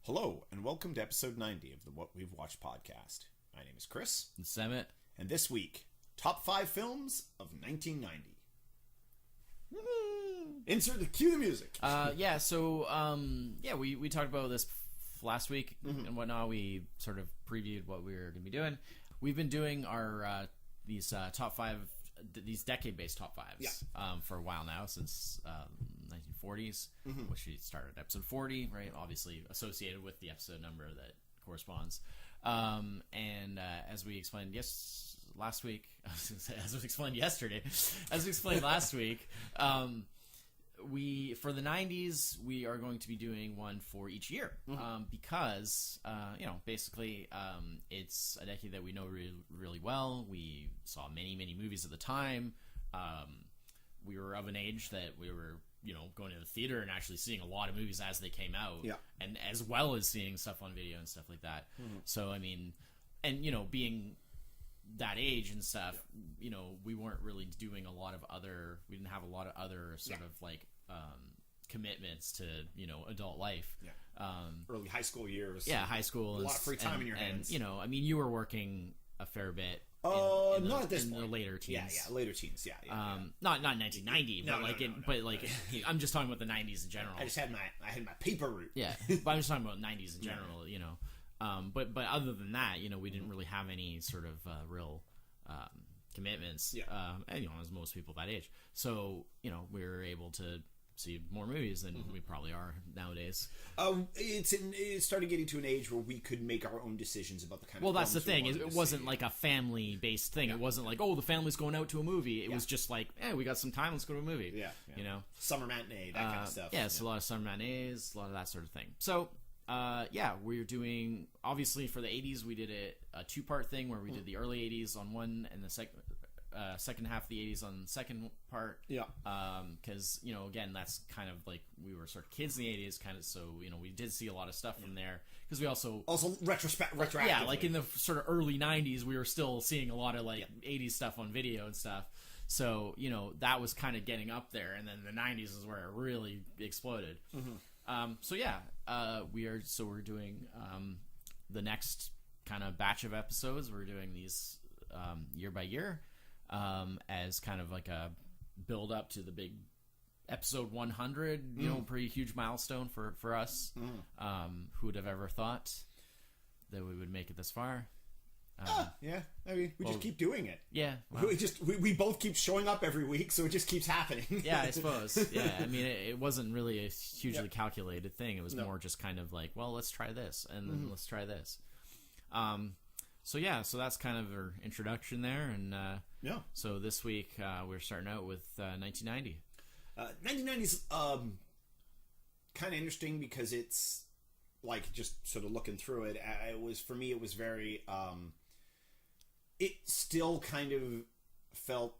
Hello, and welcome to episode 90 of the What We've Watched podcast. My name is Chris. And Summit. And this week, top 5 films of 1990. Insert the cue the music. We talked about this last week and whatnot. We sort of previewed what we were going to be doing. We've been doing our these top 5, these decade-based top 5s for a while now, since 1940s, which we started at episode 40, right? Obviously associated with the episode number that corresponds. As we explained last week, as we explained yesterday, as we explained last week, we, for the 90s, we are going to be doing one for each year, because, basically, it's a decade that we know really well. We saw many movies at the time. We were of an age that we were, going to the theater and actually seeing a lot of movies as they came out, and as well as seeing stuff on video and stuff like that. So, I mean, and, being that age and stuff, we weren't really doing we didn't have a lot of other sort of like commitments to adult life. Early high school years. High school, a lot of free time in your hands. And you were working a fair bit. Not at this point. The later teens. Later teens. Not 1990, I'm just talking about the 90s in general. I had my paper route. But I'm just talking about 90s in general. But other than that, we didn't really have any sort of real commitments. As most people that age. So we were able to see more movies than we probably are nowadays. It started getting to an age where we could make our own decisions about the kind of. Well, that's the thing. It wasn't like a family-based thing. It wasn't like, the family's going out to a movie. It was just like, we got some time. Let's go to a movie. Summer matinee, that kind of stuff. So a lot of summer matinees, a lot of that sort of thing. So, we're doing, obviously for the 80s, we did a two-part thing where we did the early 80s on one and the second half of the 80s on the second part. Because, again, that's kind of like, we were sort of kids in the 80s, kind of, so, we did see a lot of stuff from there. Because we also retroactively. Yeah, like in the sort of early 90s, we were still seeing a lot of, 80s stuff on video and stuff. So, that was kind of getting up there, and then the 90s is where it really exploded. We're doing the next kind of batch of episodes. We're doing these year by year, as kind of like a build up to the big episode 100. Pretty huge milestone for us. Who would have ever thought that we would make it this far? I mean, we just keep doing it. Well, we both keep showing up every week, so it just keeps happening. I suppose. I mean, it wasn't really a hugely calculated thing. It was more just kind of like, well, let's try this, and then let's try this. So that's kind of our introduction there, and so this week we're starting out with 1990. 1990's kind of interesting because it's like, just sort of looking through it. For me, it was very. It still kind of felt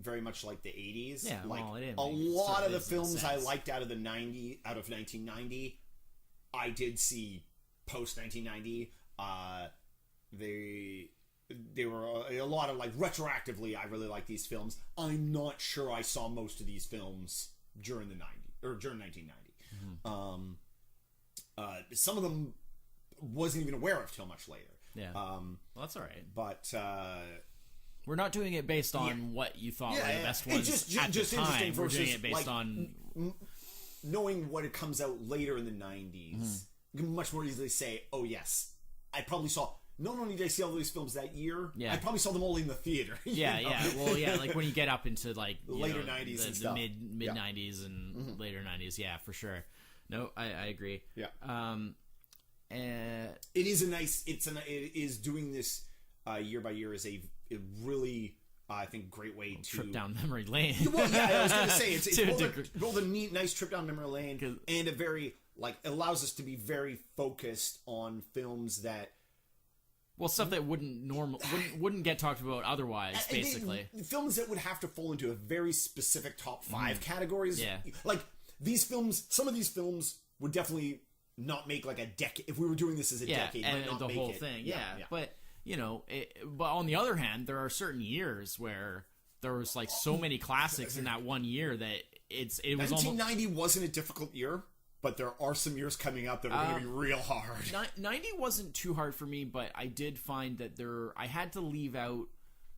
very much like the 80s. Yeah, like a lot of the films I liked out of 1990, I did see post 1990. They were a lot of, like, retroactively, I really like these films. I'm not sure I saw most of these films during the 90s or during 1990. Some of them wasn't even aware of till much later. Well, that's all right. But we're not doing it based on what you thought were the best ones at the time. We're doing it based on knowing what it comes out later in the 90s. You can much more easily say, oh yes, I probably saw. Not only did I see all these films that year, I probably saw them all in the theater. Well, like when you get up into like later 90s and stuff. The mid 90s and later 90s, for sure. No, I agree. It is doing this year by year is a really, I think, great way to trip down memory lane. Well, I was going to say it's both a neat, nice trip down memory lane, and a very, like, allows us to be very focused on films that. Well, stuff that wouldn't get talked about otherwise, basically. Films that would have to fall into a very specific top 5 categories. Like, these films, some of these films would definitely not make, like, a decade. If we were doing this as a decade, and might not the make whole it. thing, But, but on the other hand, there are certain years where there was, like, so many classics in that one year that it was almost... 1990 wasn't a difficult year. but there are some years coming up that are going to be real hard. 90 wasn't too hard for me, but I did find that I had to leave out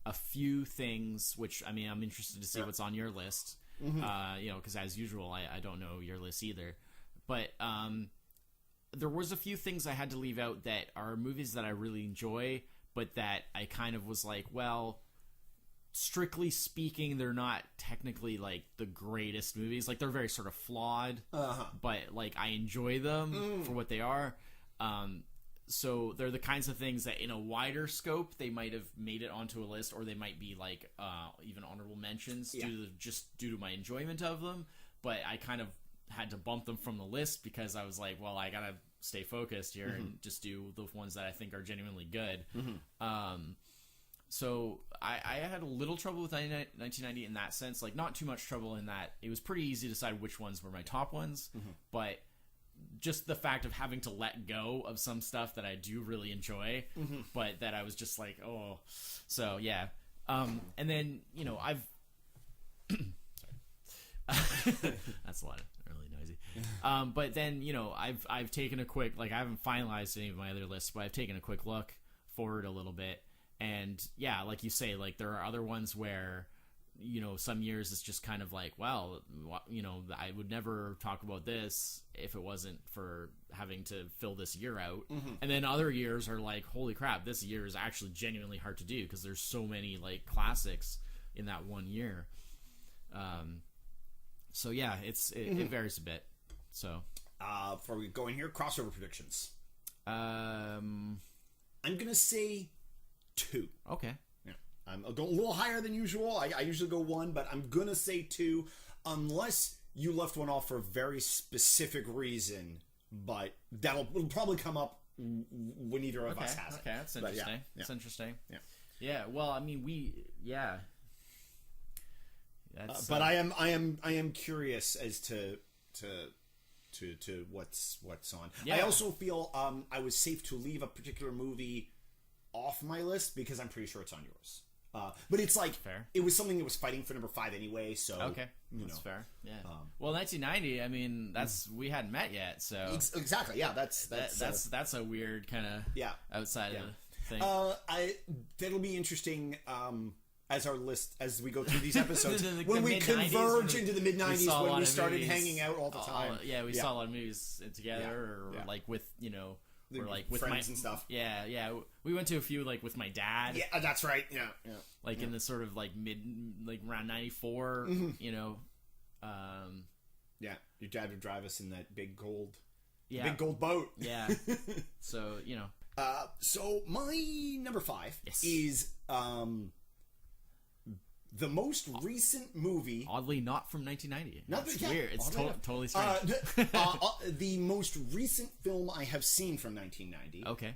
a few things, which, I mean, I'm interested to see what's on your list. Because as usual, I don't know your list either. But there was a few things I had to leave out that are movies that I really enjoy, but that I kind of was like, well, strictly speaking, they're not technically like the greatest movies. Like, they're very sort of flawed, but like I enjoy them for what they are. So they're the kinds of things that in a wider scope they might have made it onto a list, or they might be like even honorable mentions due to my enjoyment of them. But I kind of had to bump them from the list because I was like, well, I gotta stay focused here and just do the ones that I think are genuinely good. So I had a little trouble with 1990 in that sense. Like, not too much trouble in that it was pretty easy to decide which ones were my top ones. But just the fact of having to let go of some stuff that I do really enjoy, but that I was just like, oh. So, yeah. And then, I've... Sorry. That's a lot of really noisy. But then, I've taken a quick... Like, I haven't finalized any of my other lists, but I've taken a quick look forward a little bit. And yeah, like you say, like there are other ones where, some years it's just kind of like, well, I would never talk about this if it wasn't for having to fill this year out. And then other years are like, holy crap, this year is actually genuinely hard to do because there's so many like classics in that one year. So yeah, it varies a bit. So before we go in here, crossover predictions. I'm gonna say 2. Okay. Yeah. I'm going a little higher than usual. I usually go 1, but I'm going to say 2 unless you left one off for a very specific reason, but it'll probably come up when either of us has it. Okay, that's interesting. Yeah. That's interesting. Yeah. Yeah, well, I mean, That's, but I am curious as to what's on. Yeah. I also feel I was safe to leave a particular movie off my list because I'm pretty sure it's on yours. But it's like fair. It was something that was fighting for number 5 anyway. So okay, that's fair. Yeah. Well, 1990. I mean, that's we hadn't met yet, so exactly. Yeah, that's a weird kind of outside of the thing. That'll be interesting. As our list, as we go through these episodes, when we mid-90s, converge into the mid-90s, when we started movies, hanging out all the time. We saw a lot of movies together, or like with or like with friends my and stuff. Yeah. We went to a few like with my dad. Yeah, that's right. Yeah. Like in the sort of like around 94. Yeah, your dad would drive us in that big gold boat. Yeah. So So my number 5 is the most recent movie. Oddly, not from 1990. That's weird. It's totally strange. The most recent film I have seen from 1990. Okay.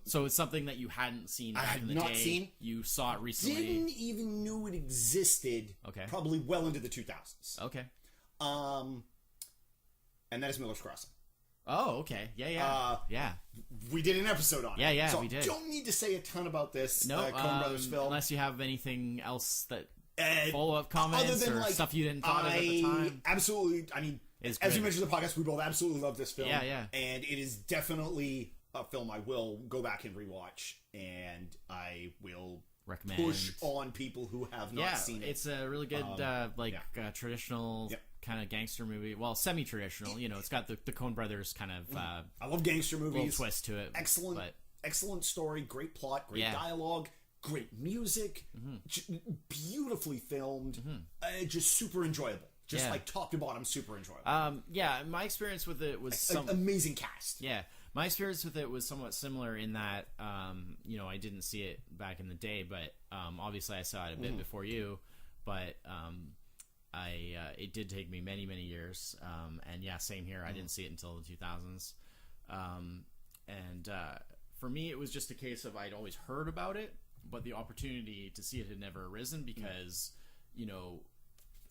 So it's something that you hadn't seen back in the not day. Seen. You saw it recently. Didn't even know it existed. Okay. Probably well into the 2000s. Okay. And that is Miller's Crossing. Oh, okay. Yeah. We did an episode on it. Yeah, so we did. Don't need to say a ton about this Coen Brothers film. Unless you have anything else that follow-up comments or stuff you didn't thought of at the time. Absolutely. I mean, as you mentioned in the podcast, we both absolutely love this film. Yeah. And it is definitely a film I will go back and rewatch, and I will recommend push on people who have not seen it. It's a really good traditional kind of gangster movie. Well, semi-traditional. It's got the Coen Brothers kind of I love gangster movies. Little twist to it. Excellent story, great plot, great dialogue, great music, beautifully filmed, just super enjoyable. Just like top to bottom, super enjoyable. My experience with it was amazing cast. Yeah, my experience with it was somewhat similar in that I didn't see it back in the day, but obviously I saw it a bit before you, but it did take me many years, and same here. I didn't see it until the 2000s, and for me it was just a case of I'd always heard about it, but the opportunity to see it had never arisen because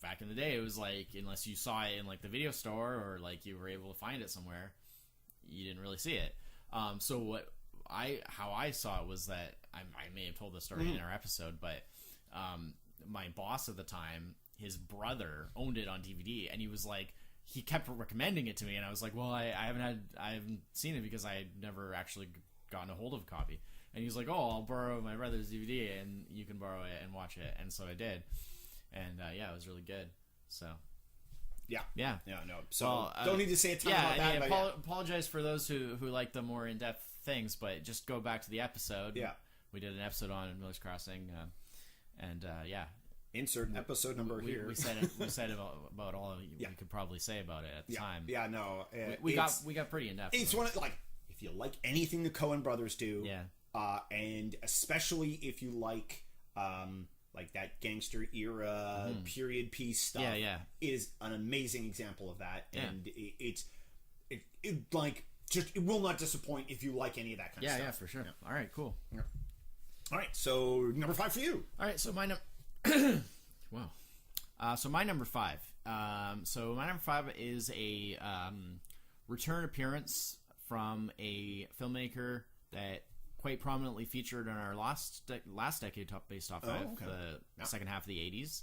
back in the day it was like unless you saw it in like the video store or like you were able to find it somewhere, you didn't really see it. So how I saw it was that I may have told this story in our episode, but my boss at the time, his brother owned it on DVD, and he was like, he kept recommending it to me, and I was like, well, I haven't seen it because I had never actually gotten a hold of a copy. And he was like, oh, I'll borrow my brother's DVD and you can borrow it and watch it. And so I did. And yeah, it was really good. So Yeah. No. So Well, don't need to say a ton about that. But apologize for those who like the more in-depth things, but just go back to the episode. Yeah. We did an episode on Miller's Crossing, and yeah. Insert episode number here. We said about all we could probably say about it at the time. Yeah, no. We got pretty in depth. It's one of, like, if you like anything the Coen brothers do, yeah. And especially if you like that gangster era period piece stuff, yeah, is an amazing example of that, Yeah. and it will not disappoint if you like any of that kind of stuff. Yeah, for sure. Yeah. All right, cool. Yeah. All right, so number 5 for you. All right, so my wow. So my number 5. So my number 5 is a return appearance from a filmmaker that quite prominently featured in our last decade based off of the second half of the 80s.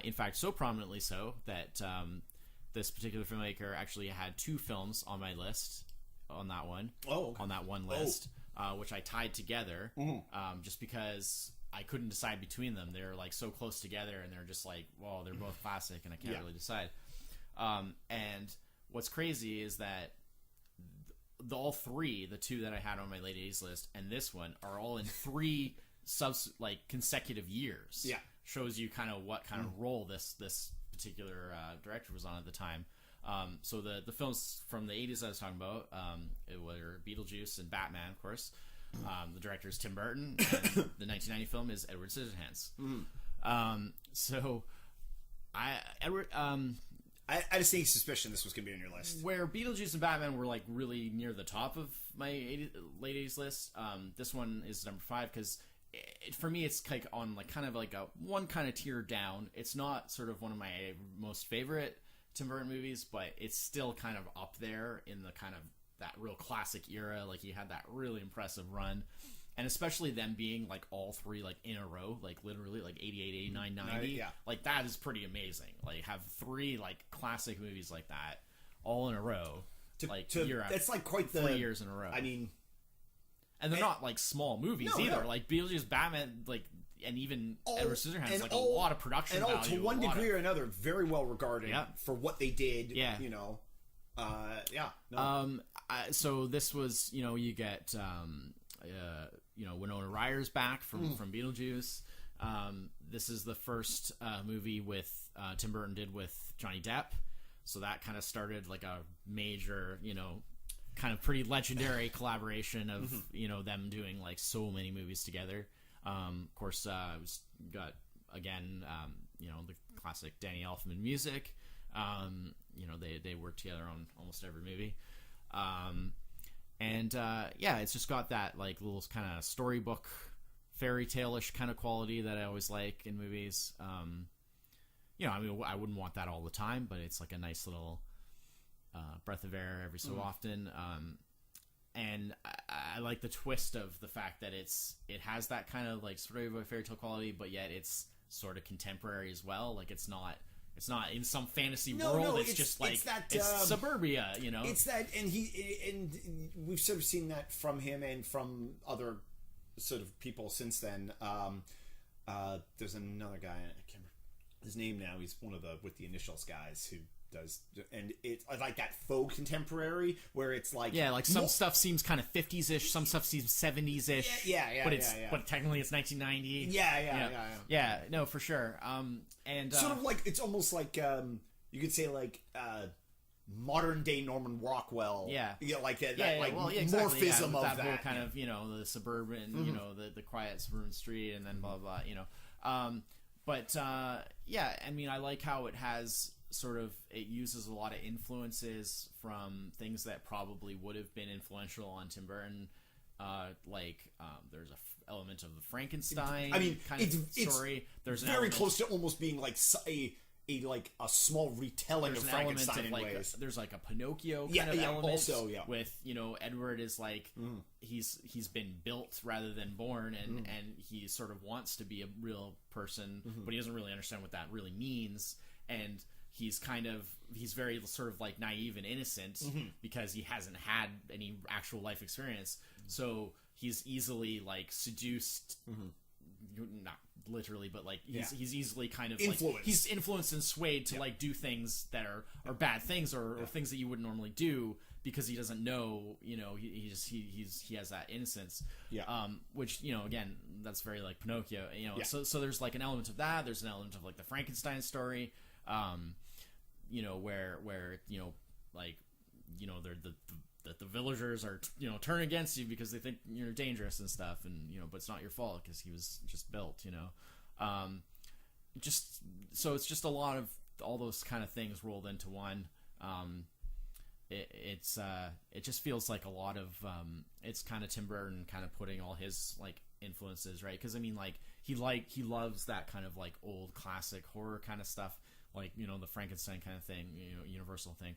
In fact, so prominently so that this particular filmmaker actually had 2 films on my list on that one. On that one list, which I tied together just because I couldn't decide between them. They're like so close together, and they're just like, well, they're both classic, and I can't really decide. And what's crazy is that all 3, the 2 that I had on my late 80s list and this one, are all in 3 consecutive years. Yeah. Shows you kind of what kind of role this particular director was on at the time. So the films from the 80s I was talking about, it were Beetlejuice and Batman, of course. The director is Tim Burton, and the 1990 film is Edward Scissorhands. So I had a sneaky suspicion this was going to be on your list. Where Beetlejuice and Batman were like really near the top of my late 80s list, this one is number 5 because for me it's like on like kind of like a one kind of tier down. It's not sort of one of my most favorite Tim Burton movies, but it's still kind of up there in the kind of that real classic era. Like he had that really impressive run, and especially them being like all 3 like in a row, like literally like 88, 89, 90. Yeah. Like that is pretty amazing. Like have 3 like classic movies like that all in a row. That's like quite the 3 years in a row. I mean, and they're not like small movies either. No. Like Beetlejuice, Batman, like, and even Edward Scissorhands, like a lot of production and all value, to one degree or another very well regarded for what they did. Yeah. You know. No. So this was, you get Winona Ryder's back from Beetlejuice. This is the first movie with Tim Burton did with Johnny Depp, so that kind of started like a major, kind of pretty legendary collaboration of them doing like so many movies together. Of course, got again the classic Danny Elfman music. They work together on almost every movie. It's just got that like little kind of storybook fairy tale-ish kind of quality that I always like in movies. I wouldn't want that all the time, but it's like a nice little breath of air every so often. And I like the twist of the fact that it has that kind of like sort of a fairy tale quality, but yet it's sort of contemporary as well. Like it's not in some fantasy world. It's just like it's suburbia, It's that, and we've sort of seen that from him and from other sort of people since then. There's another guy, I can't remember his name now. He's one of the with the initials guys who does, and it's like that faux contemporary where it's like some stuff seems kind of 50s-ish, some stuff seems 70s-ish. But technically it's 1990. Yeah. No, for sure. And sort of like it's almost like you could say like modern day Norman Rockwell. Like that. Morphism of that whole kind of the suburban, the quiet suburban street, and then blah blah. I mean, I like how it has it uses a lot of influences from things that probably would have been influential on Tim Burton. There's a element of the Frankenstein story. There's very close to almost being like a small retelling of Frankenstein in ways. There's like a Pinocchio kind of element also, with Edward is like he's been built rather than born, and he sort of wants to be a real person, but he doesn't really understand what that really means. And he's very sort of like naive and innocent because he hasn't had any actual life experience. So he's easily like seduced, not literally, but like he's easily kind of influenced. Like, he's influenced and swayed to like do things that are bad things or things that you wouldn't normally do because he doesn't know, he has that innocence. Which, again, that's very like Pinocchio, so there's like an element of that. There's an element of like the Frankenstein story, where like, they're the villagers are turn against you because they think you're dangerous and stuff, and but it's not your fault because he was just built, just so it's just a lot of all those kind of things rolled into one. It just feels like a lot of it's kind of Tim Burton kind of putting all his like influences, right? Because I mean, like he loves that kind of like old classic horror kind of stuff, like the Frankenstein kind of thing, Universal thing.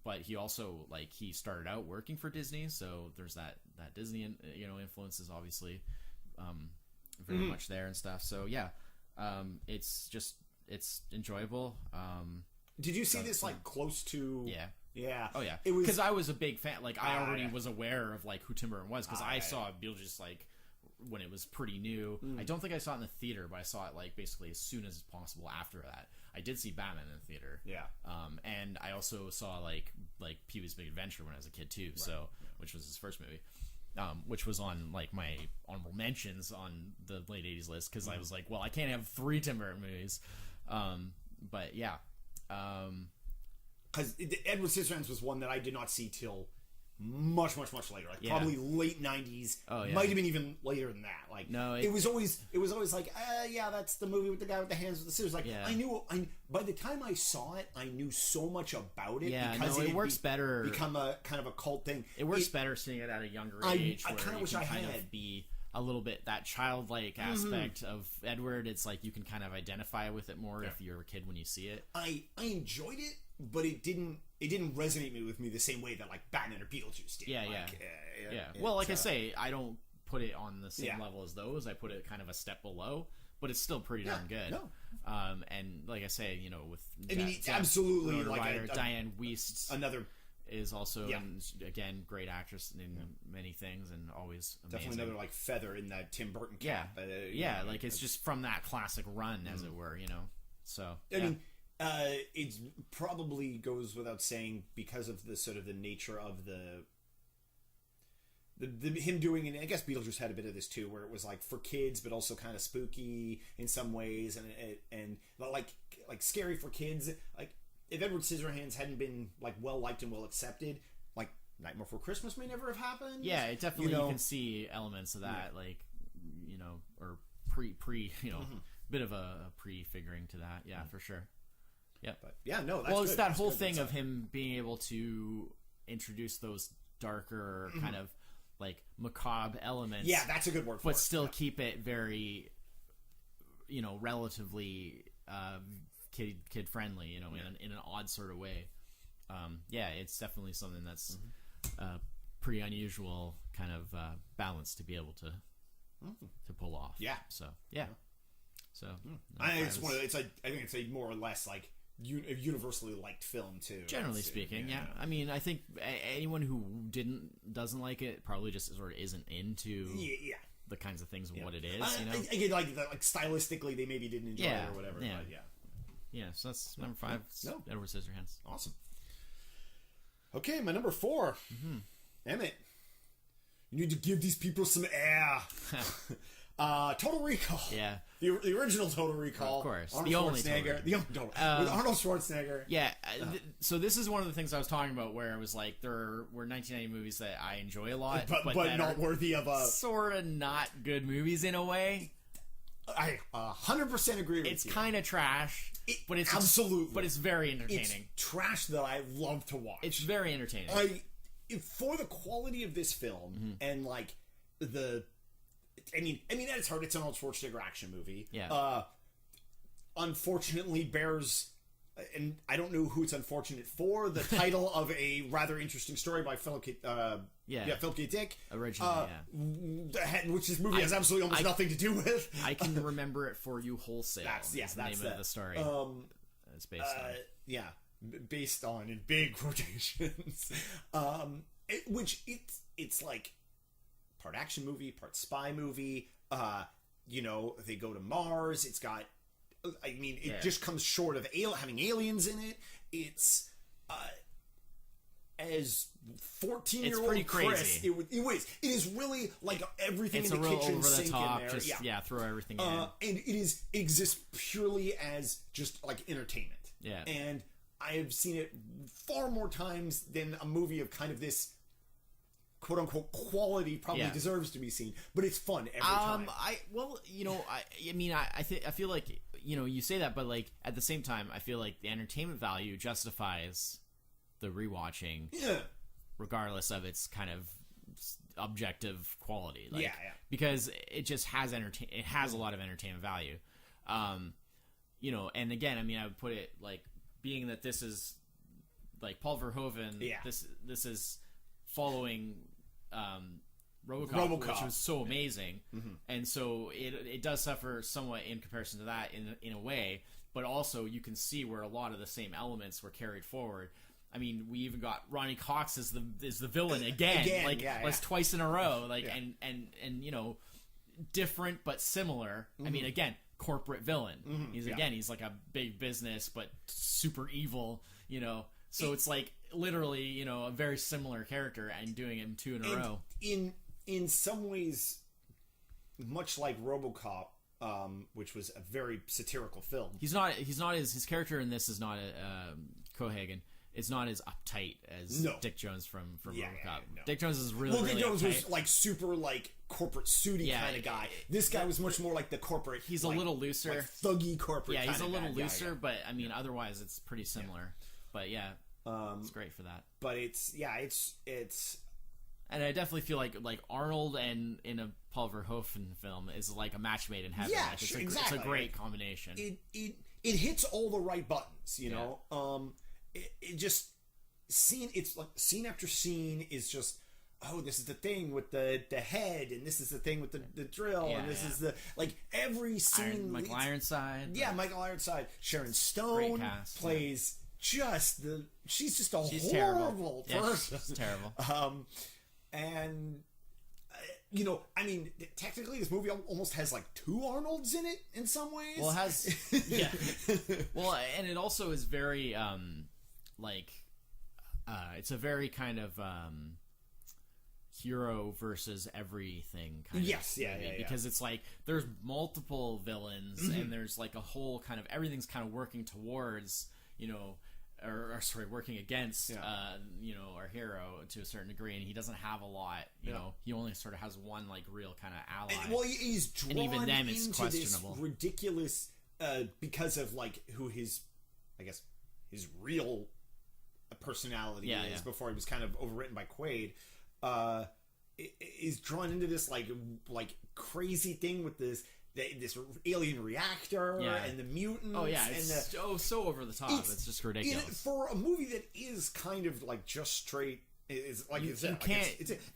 But he also like he started out working for Disney, so there's that Disney influence is obviously very much there and stuff. So yeah, it's enjoyable. Did you see this like close to? Yeah. Oh yeah. It was because I was a big fan. Like I already was aware of like who Tim Burton was because I saw Beetlejuice like when it was pretty new. I don't think I saw it in the theater, but I saw it like basically as soon as possible after that. I did see Batman in the theater. Yeah. And I also saw like Pee-wee's Big Adventure when I was a kid too. Right. So which was his first movie. Which was on like my honorable mentions on the late 80s list because I was like, well, I can't have 3 Tim Burton movies. But yeah. Because Edward Scissorhands was one that I did not see till much later, like probably late 90s. Might have been even later than that. Like no, it was always like that's the movie with the guy with the hands with the scissors. Like I knew by the time I saw it, I knew so much about it. Yeah, because it works better. Become a kind of a cult thing. It works better seeing it at a younger age. I kind of wish I had be a little bit that childlike aspect of Edward. It's like you can kind of identify with it more if you're a kid when you see it. I enjoyed it, but it didn't resonate with me the same way that like Batman or Beetlejuice did. Yeah. Well, like I say, I don't put it on the same level as those. I put it kind of a step below, but it's still pretty darn good. No. And like I say, with it's absolutely like Diane Wiest, another is also again great actress in many things and always amazing. Definitely another like feather in that Tim Burton cap. Like it's just from that classic run, as it were. So I mean. It probably goes without saying because of the sort of the nature of the him doing it. I guess Beetlejuice had a bit of this too, where it was like for kids, but also kind of spooky in some ways, and like scary for kids. Like if Edward Scissorhands hadn't been like well liked and well accepted, like Nightmare Before Christmas may never have happened. Yeah, it definitely you can see elements of that, like or pre bit of a prefiguring to that. Yeah, for sure. Yeah, but that's well, it's good. that whole thing of him being able to introduce those darker kind of like macabre elements. Yeah, that's a good word for but it. Still keep it very, relatively kid friendly. In an odd sort of way. It's definitely something that's pretty unusual kind of balance to be able to pull off. Yeah. So yeah. So I think it's a more or less like universally liked film too. Generally speaking, yeah. I mean, I think anyone who doesn't like it probably just sort of isn't into the kinds of things of what it is. Again, like stylistically, they maybe didn't enjoy it or whatever. Yeah. But yeah. So that's number 5. Edward Scissorhands. Awesome. Okay, my number 4. Emmett, you need to give these people some air. Total Recall. Yeah. The original Total Recall. Of course. Arnold Schwarzenegger. The only Total. With Arnold Schwarzenegger. Yeah. So this is one of the things I was talking about where I was like, there were 1990 movies that I enjoy a lot. But not worthy of a... Sort of not good movies in a way. I 100% agree with you. It's kind of trash. But it's absolutely. But it's very entertaining. It's trash that I love to watch. It's very entertaining. For the quality of this film and like the... I mean, at its heart, it's an Arnold Schwarzenegger action movie. Yeah. Unfortunately, bears, and I don't know who it's unfortunate for, the title of a rather interesting story by Philip K. Philip K. Dick. Originally, which this movie has absolutely almost nothing to do with. I can remember it for you wholesale. That's the name of the story. it's based on. Yeah, based on in big quotations. Which it's like part action movie, part spy movie. They go to Mars. It's got. I mean, it just comes short of having aliens in it. It's as 14-year-old Chris, it is really like everything It's in the a real kitchen over the sink top, in there. just throw everything in. And it exists purely as just like entertainment. Yeah. And I have seen it far more times than a movie of kind of this quote unquote quality probably deserves to be seen. But it's fun every time. I feel like, you say that, but like at the same time, I feel like the entertainment value justifies the rewatching, regardless of its kind of objective quality. Like, because it just has it has a lot of entertainment value. And again, I mean, I would put it like being that this is like Paul Verhoeven. This is following RoboCop, which was so amazing, and so it does suffer somewhat in comparison to that in a way, but also you can see where a lot of the same elements were carried forward. I mean, we even got Ronnie Cox as the villain again, twice in a row, and different but similar. I mean, again, corporate villain. He's like a big business but super evil. So it's like literally, a very similar character and doing him two in a row. In some ways, much like RoboCop, which was a very satirical film. His character in this is not Cohagen. It's not as uptight as Dick Jones from RoboCop. No. Dick Jones is really Dick Jones uptight. was like super like corporate sooty kind of guy. This guy was much more like the corporate. He's a little looser, like thuggy corporate. Yeah, he's a little looser, guy, but I mean, otherwise it's pretty similar. But it's great for that. But it's. And I definitely feel like Arnold and in a Paul Verhoeven film is like a match made in heaven. Yeah, like exactly. It's a great combination. It hits all the right buttons, you know. It just scene after scene is just, oh, this is the thing with the head, and this is the thing with the drill, and this is the like every scene. Michael Ironside. Michael Ironside. Sharon Stone plays just she's just a she's horrible terrible. person. She's terrible. And I mean, technically, this movie almost has like two Arnolds in it in some ways. Well, it has, well, and it also is very, it's a very kind of hero versus everything kind of movie, because it's like there's multiple villains and there's like a whole kind of everything's kind of working towards, working against, our hero to a certain degree, and he doesn't have a lot. You know, he only sort of has one like real kind of ally. And, well, he's drawn and even then, it's into questionable. This ridiculous, because of like who his real personality is before he was kind of overwritten by Quaid. Is drawn into this like crazy thing with this alien reactor and the mutants. Oh yeah, it's so over the top. It's just ridiculous for a movie that is kind of like just straight. Is like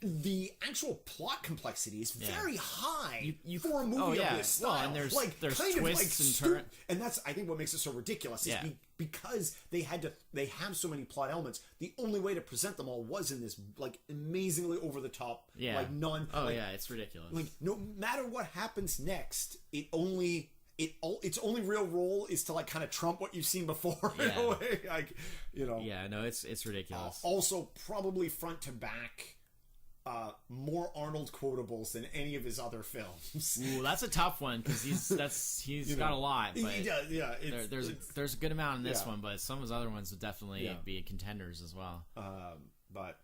the actual plot complexity is very high for a movie of this style. Well, and there's kind twists and turns, and that's I think what makes it so ridiculous is because they have so many plot elements. The only way to present them all was in this like amazingly over the top, like it's ridiculous. Like no matter what happens next, its only real role is to like kind of trump what you've seen before in a way, like Yeah, no, it's ridiculous. Also, probably front to back, more Arnold quotables than any of his other films. Ooh, that's a tough one because he's got a lot. But he does, there's a good amount in this one, but some of his other ones would definitely be contenders as well. But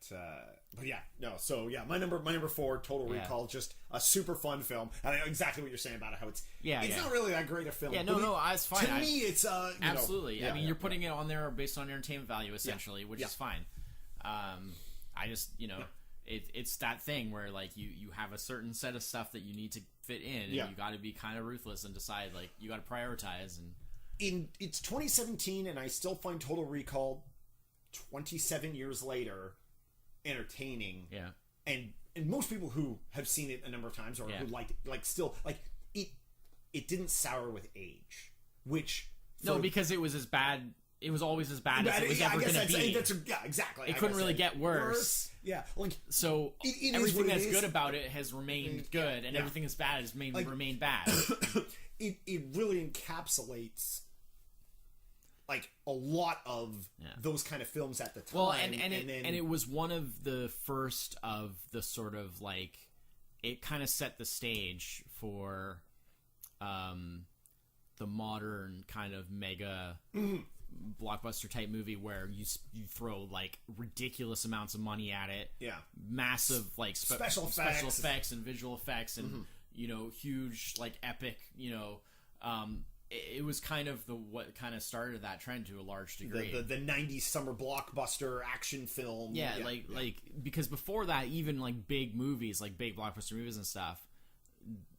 yeah, no. So yeah, my number 4, Total Recall, just a super fun film, and I know exactly what you're saying about it. How it's not really that great a film. Yeah, no, it's fine. To me, it's absolutely. I mean, you're putting it on there based on entertainment value, essentially, which is fine. I just it's that thing where like you have a certain set of stuff that you need to fit in, and you got to be kind of ruthless and decide like you got to prioritize. And it's 2017, and I still find Total Recall 27 years later entertaining. And most people who have seen it a number of times or who liked it, like still like it didn't sour with age, which No, because it was as bad. It was always as bad as it was ever going to be. Yeah, exactly. It couldn't really get worse. Yeah, like so it everything is that's good about it has remained good, and everything that's bad has remained bad. It really encapsulates like a lot of those kind of films at the time. Well, and it was one of the first of the sort of like it kind of set the stage for the modern kind of mega blockbuster type movie where you throw like ridiculous amounts of money at it, massive like special effects and visual effects and huge like epic it was kind of what kind of started that trend to a large degree. The 90s summer blockbuster action film. Like because before that, even like big movies, like big blockbuster movies and stuff,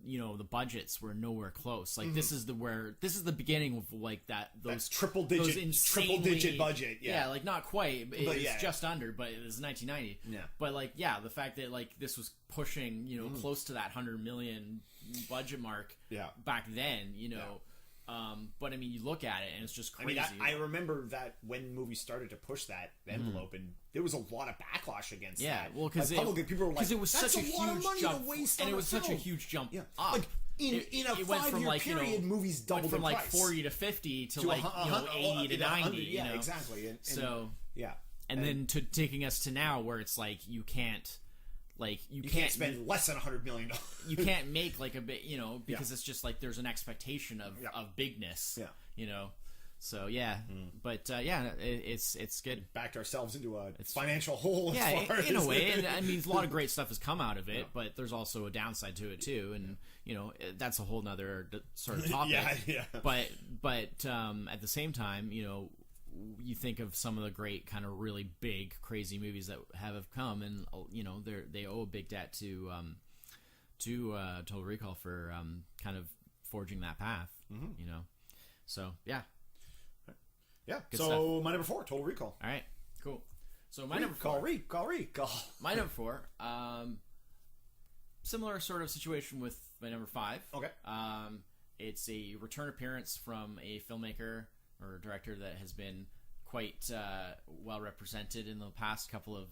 the budgets were nowhere close. Like this is the beginning of like those triple digit budget. Yeah, like not quite. It's just under, but it was 1990. Yeah. But like the fact that like this was pushing close to that 100 million budget mark. Back then, but I mean, you look at it and it's just crazy. I mean, I remember that when movies started to push that envelope, and there was a lot of backlash against that. Yeah, well, because people were like, it was such a huge jump, and it was such a huge jump. Yeah, like in a 5-year period, movies doubled from in like price. 40 to 50 to like 80 to 90. Yeah, exactly. And then taking us to now, where it's like you can't. Like you can't spend less than $100 million. You can't make like a bit, because it's just like there's an expectation of bigness. So but it's good. Backed ourselves into a financial hole. In a way, and I mean, a lot of great stuff has come out of it, but there's also a downside to it too, and that's a whole nother sort of topic. But at the same time, you think of some of the great kind of really big crazy movies that have come, and they owe a big debt to Total Recall for kind of forging that path. So so good so stuff. my number 4, Total Recall. All right, cool. So my number 4, recall. My number 4, similar sort of situation with my number 5. Okay. It's a return appearance from a filmmaker or a director that has been quite well represented in the past couple of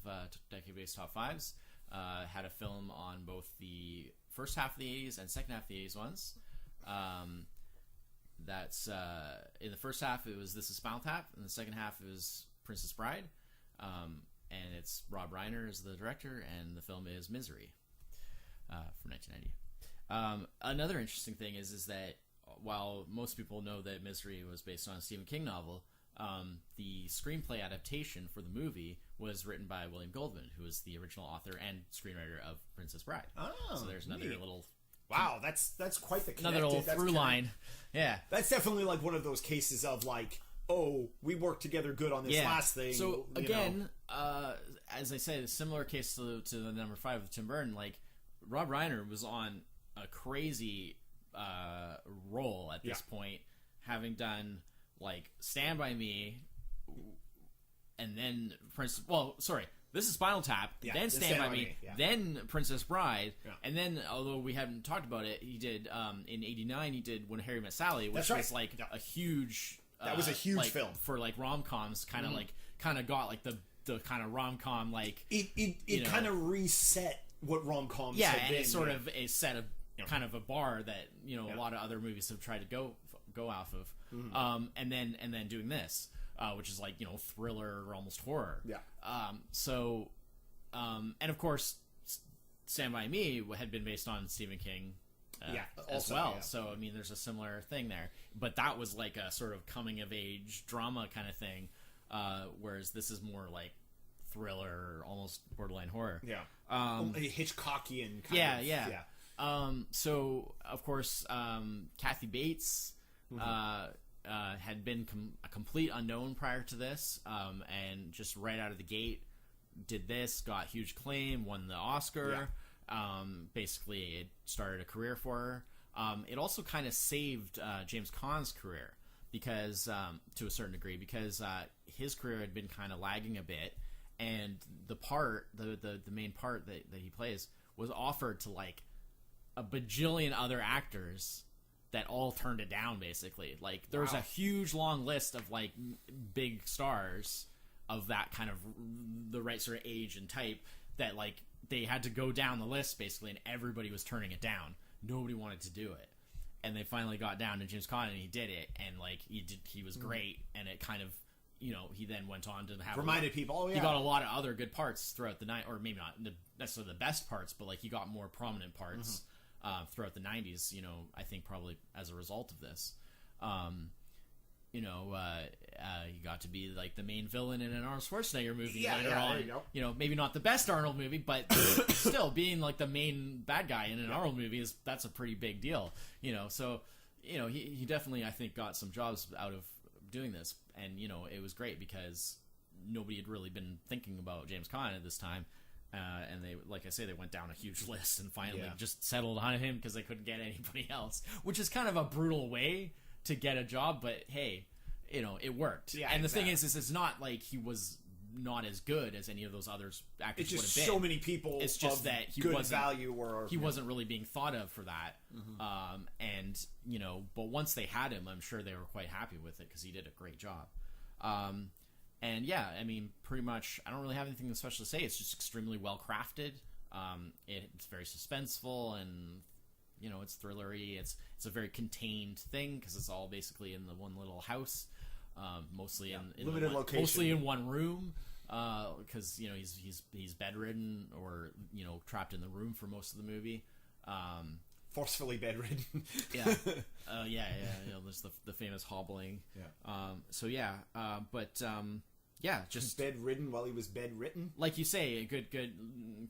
decade-based top 5s. Had a film on both the first half of the 80s and second half of the 80s ones. That's in the first half it was This Is Spinal Tap, and the second half it was Princess Bride. And it's Rob Reiner is the director, and the film is Misery from 1990. Another interesting thing is that while most people know that Misery was based on a Stephen King novel, the screenplay adaptation for the movie was written by William Goldman, who is the original author and screenwriter of Princess Bride. Oh, so there's another little... Wow, that's quite the another little through line. Yeah. That's definitely like one of those cases of like, oh, we worked together good on this last thing. So again, as I said, a similar case to the number 5 with Tim Burton, like Rob Reiner was on a crazy role at this point, having done like Stand By Me, and then This Is Spinal Tap, then Stand By Me, then Princess Bride, and then, although we haven't talked about it, he did in '89 he did When Harry Met Sally, which was like a huge that was a huge film for like rom-coms, kind of got like the kind of rom-com like it kind of reset what rom-coms had been. And it's sort of a set of kind of a bar that a lot of other movies have tried to go off of. And then doing this, which is like thriller or almost horror. And of course, Stand By Me had been based on Stephen King as well. So I mean, there's a similar thing there, but that was like a sort of coming of age drama kind of thing, whereas this is more like thriller, almost borderline horror. Hitchcockian kind of. So of course, Kathy Bates had been a complete unknown prior to this, and just right out of the gate did this, got huge acclaim, won the Oscar. Basically, it started a career for her. It also kind of saved James Caan's career because, to a certain degree, because his career had been kind of lagging a bit, and the main part that he plays was offered to like a bajillion other actors that all turned it down. Basically, like there was Wow. a huge long list of like big stars of that kind of the right sort of age and type that like they had to go down the list basically, and everybody was turning it down. Nobody wanted to do it, and they finally got down to James Caan, and he did it, and like he was great, and it kind of, you know, he then went on to have Reminded people, oh yeah. he got a lot of other good parts throughout the night, or maybe not necessarily the best parts, but like he got more prominent parts throughout the 90s, you know, I think probably as a result of this. You know, he got to be like the main villain in an Arnold Schwarzenegger movie later on. There you go. You know, maybe not the best Arnold movie, but still being like the main bad guy in an Arnold movie that's a pretty big deal. You know, so you know he definitely, I think, got some jobs out of doing this, and you know it was great because nobody had really been thinking about James Caan at this time. And they, like I say, they went down a huge list and finally just settled on him because they couldn't get anybody else, which is kind of a brutal way to get a job, but hey, you know, it worked. Yeah, and the exactly. thing is it's not like he was not as good as any of those other actors It's would just have been. so many people. It's just of that he good wasn't value or he wasn't really being thought of for that. And you know, but once they had him, I'm sure they were quite happy with it because he did a great job. And yeah, I mean, pretty much, I don't really have anything special to say. It's just extremely well crafted. It's very suspenseful, and you know, it's thrillery. It's a very contained thing because it's all basically in the one little house, mostly in limited location, mostly in one room. Because you know he's bedridden or you know trapped in the room for most of the movie. forcefully bedridden. Yeah. You know, there's the famous hobbling. Yeah. Just bedridden while he was bedwritten. like you say, a good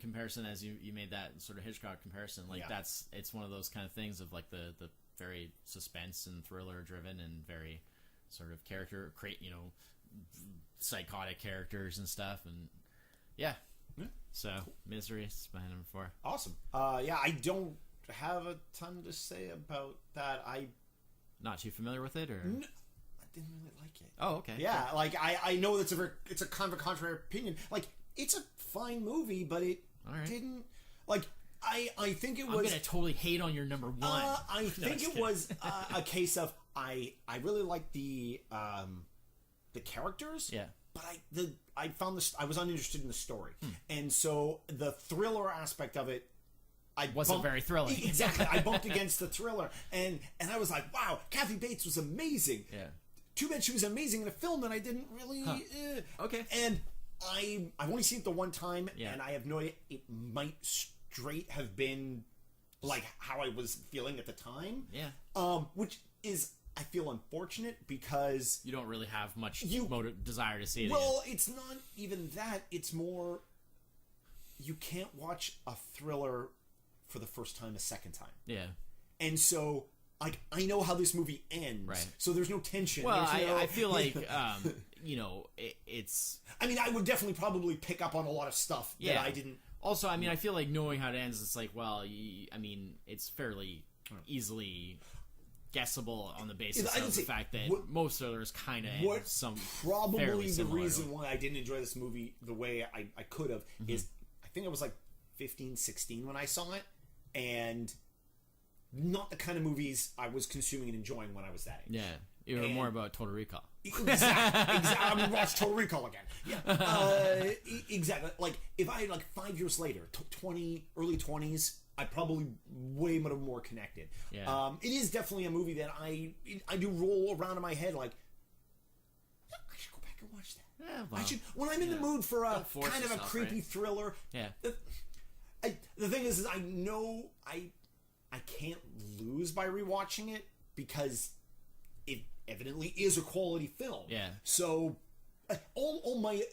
comparison as you made that sort of Hitchcock comparison. Like it's one of those kind of things of like the very suspense and thriller driven and very sort of psychotic characters and stuff, and so Misery is my number 4. Awesome. I don't have a ton to say about that. Not too familiar with it, or I didn't really like it. oh, okay, Yeah, like I know it's a kind of a contrary opinion. Like it's a fine movie, but it didn't like. I think it was. I'm gonna totally hate on your number 1. I think it was a case of I really liked the characters. Yeah. But I found this. I was uninterested in the story, and so the thriller aspect of it. Wasn't very thrilling. Exactly. I bumped against the thriller, and I was like, wow, Kathy Bates was amazing. Yeah. Too bad she was amazing in a film that I didn't really. Okay. And I've only seen it the one time, Yeah. and I have no idea. It might straight have been like how I was feeling at the time. Yeah. Which is, I feel, unfortunate because You don't really have much desire to see it. well, it's not even that. It's more you can't watch a thriller for the first time a second time. Yeah. And so, like, I know how this movie ends. Right. So there's no tension. Well, There's no- I feel like you know, it's I mean, I would definitely probably pick up on a lot of stuff that I didn't. Also, I mean, I feel like knowing how it ends, it's like, well, I mean, it's fairly easily guessable on the basis I of didn't the say- fact that most thrillers kind of What end some probably fairly the similar. reason why I didn't enjoy this movie the way I could have is I think I was like 15, 16 when I saw it, and not the kind of movies I was consuming and enjoying when I was that age. Yeah, you were more about Total Recall. Exactly. I'm gonna watch Total Recall again. Yeah. Exactly. Like if I had like 5 years later, early 20s, I probably way more connected. Yeah. It is definitely a movie that I do roll around in my head like, I should go back and watch that. Yeah, well, I should when I'm in the mood for a Don't force kind of a yourself, creepy right? thriller. Yeah. The thing is I know I can't lose by rewatching it because it evidently is a quality film. Yeah. So all my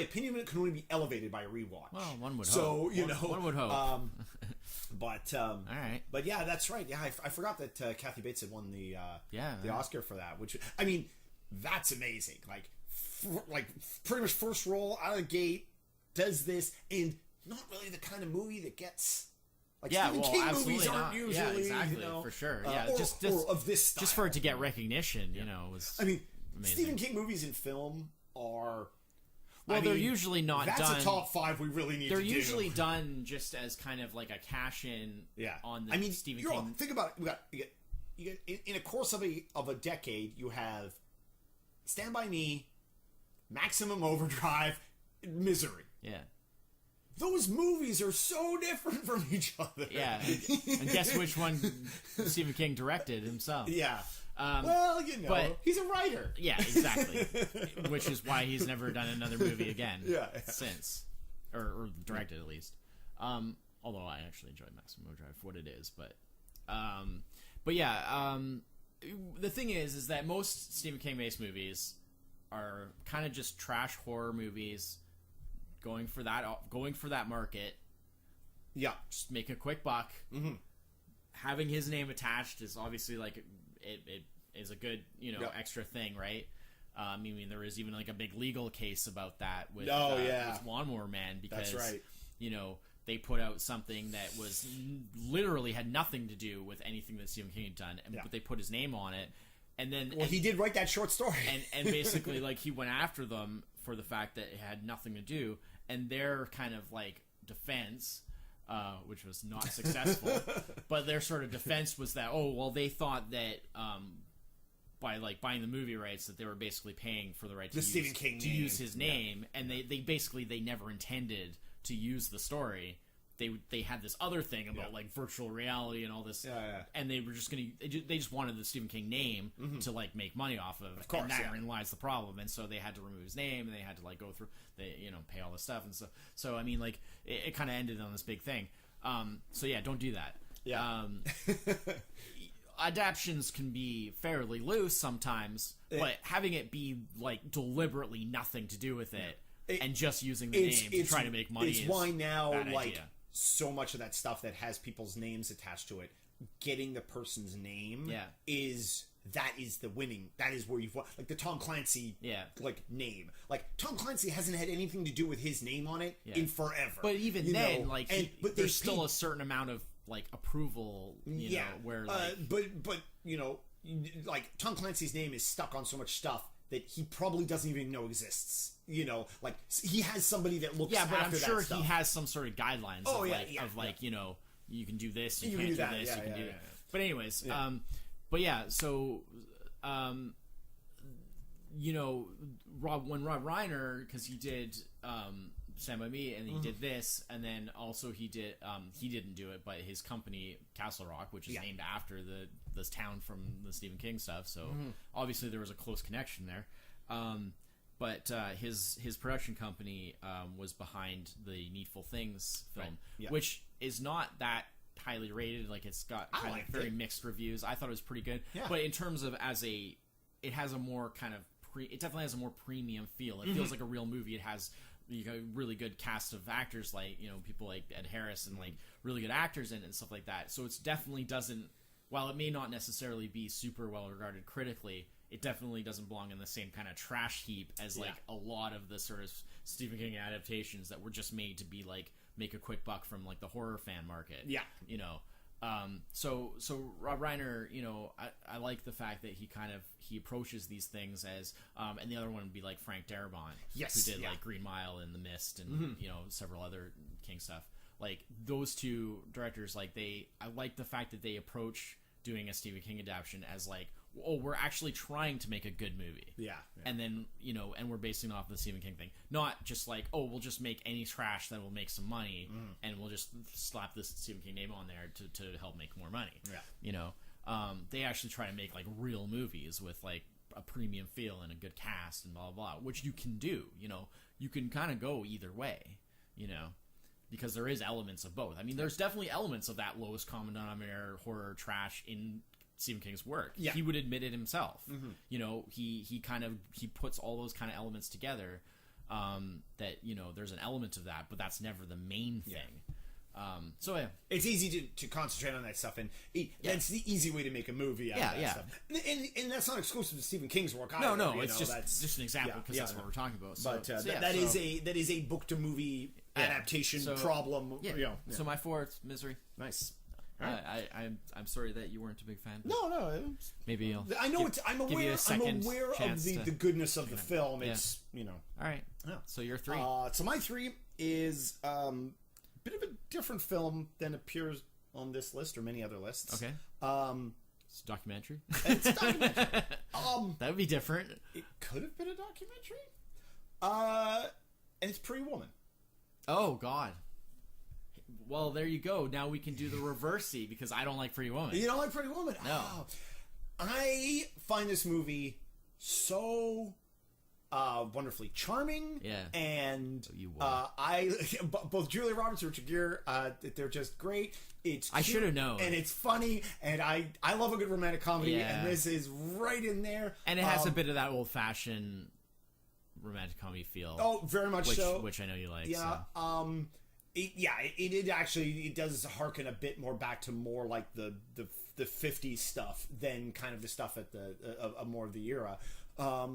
opinion of it can only be elevated by a rewatch. Well, one would so, hope. One would hope. All right. But yeah, that's right. Yeah, I forgot that Kathy Bates had won the Oscar for that. Which I mean, that's amazing. Like pretty much first roll out of the gate, does this, and not really the kind of movie that gets. Like Stephen King movies aren't usually, yeah, exactly, for sure. Yeah, just of this style. just for it to get recognition, you know, was. I mean, amazing. Stephen King movies in film are, Well, they're usually not that's done. That's a top 5 we really need to do. They're usually done just as kind of like a cash-in on the Stephen King. Think about it. You got, in a course of a decade, you have Stand By Me, Maximum Overdrive, Misery. Yeah. Those movies are so different from each other. Yeah. And guess which one Stephen King directed himself. Yeah. Well, but, he's a writer. Yeah, exactly. Which is why he's never done another movie again since. Or directed, at least. Although I actually enjoy Maximum Overdrive for what it is. But yeah, the thing is that most Stephen King-based movies are kind of just trash horror movies going for that market. Yeah. Just make a quick buck. Mm-hmm. Having his name attached is obviously like... It is a good, extra thing, right? I mean, there is even like a big legal case about that with Lawnmower Man because, that's right. They put out something that was literally had nothing to do with anything that Stephen King had done, but they put his name on it, and then he did write that short story, and basically like he went after them for the fact that it had nothing to do, and their kind of like defense. Which was not successful, but their sort of defense was that they thought that by like buying the movie rights that they were basically paying for the right to Stephen King use his name, and they basically they never intended to use the story. They had this other thing about like virtual reality and all this, and they were just they just wanted the Stephen King name to like make money off of course, and therein lies the problem. And so they had to remove his name, and they had to like go through pay all this stuff and stuff. So I mean, like it kind of ended on this big thing. So yeah, don't do that. Yeah. Adaptions can be fairly loose sometimes, but having it be like deliberately nothing to do with it and just using the name to try to make money is why now like idea. So much of that stuff that has people's names attached to it, getting the person's name is the winning. That is where you've won. Like the Tom Clancy like name. Like Tom Clancy hasn't had anything to do with his name on it in forever. But even like but there's still a certain amount of like approval, you know, where like but like Tom Clancy's name is stuck on so much stuff that he probably doesn't even know exists. Like he has somebody that looks after that stuff. Yeah, but I'm sure he has some sort of guidelines you can do this, you can't do this, you can do that. But anyways, but yeah, so when Rob Reiner, because he did Stand By Me, and he did this, and then also he didn't do it, but his company Castle Rock, which is named after this town from the Stephen King stuff, so obviously there was a close connection there. But his production company was behind the Needful Things film, which is not that highly rated. Like it's got kind of very mixed reviews. I thought it was pretty good, but in terms of it has a more kind of it definitely has a more premium feel. It feels like a real movie. It has a really good cast of actors, like people like Ed Harris and like really good actors in it and stuff like that. So it's definitely doesn't. While it may not necessarily be super well regarded critically, it definitely doesn't belong in the same kind of trash heap as like a lot of the sort of Stephen King adaptations that were just made to be like make a quick buck from like the horror fan market. Yeah, So Rob Reiner, I like the fact that he approaches these things as and the other one would be like Frank Darabont, who did like Green Mile and The Mist and several other King stuff. Like those two directors, like I like the fact that they approach doing a Stephen King adaptation as like, we're actually trying to make a good movie. Yeah. And then, and we're basing it off the Stephen King thing. Not just like, we'll just make any trash that will make some money and we'll just slap this Stephen King name on there to help make more money. Yeah. They actually try to make like real movies with like a premium feel and a good cast and blah, blah, blah, which you can do, you can kind of go either way, because there is elements of both. I mean, there's definitely elements of that lowest common denominator horror trash in Stephen King's work. Yeah. He would admit it himself. He puts all those kind of elements together. That there's an element of that, but that's never the main thing. So it's easy to concentrate on that stuff, and that's the easy way to make a movie out of that stuff. And that's not exclusive to Stephen King's work either. No, it's just an example because that's what we're talking about. So, but that is a book to movie adaptation problem. So my fourth, Misery. Nice. I'm sorry that you weren't a big fan. No. Maybe I know it's. I'm aware. I'm aware of the goodness of the film. It's All right. Yeah. So you're 3. So my 3 is a bit of a different film than appears on this list or many other lists. Okay. It's a documentary. It's a documentary. That would be different. It could have been a documentary. And it's Pretty Woman. Oh God. Well, there you go. Now we can do the reversey because I don't like Pretty Woman. You don't like Pretty Woman? No. Oh. I find this movie so wonderfully charming. Yeah. And You would. both Julia Roberts and Richard Gere, they're just great. It's I cute, should have known. and it's funny, and I love a good romantic comedy, Yeah. and this is right in there. And it has a bit of that old-fashioned romantic comedy feel. Oh, very much so. Which I know you like. Yeah. So. It actually does harken a bit more back to more like the 50s stuff than kind of the stuff at the more of the era. I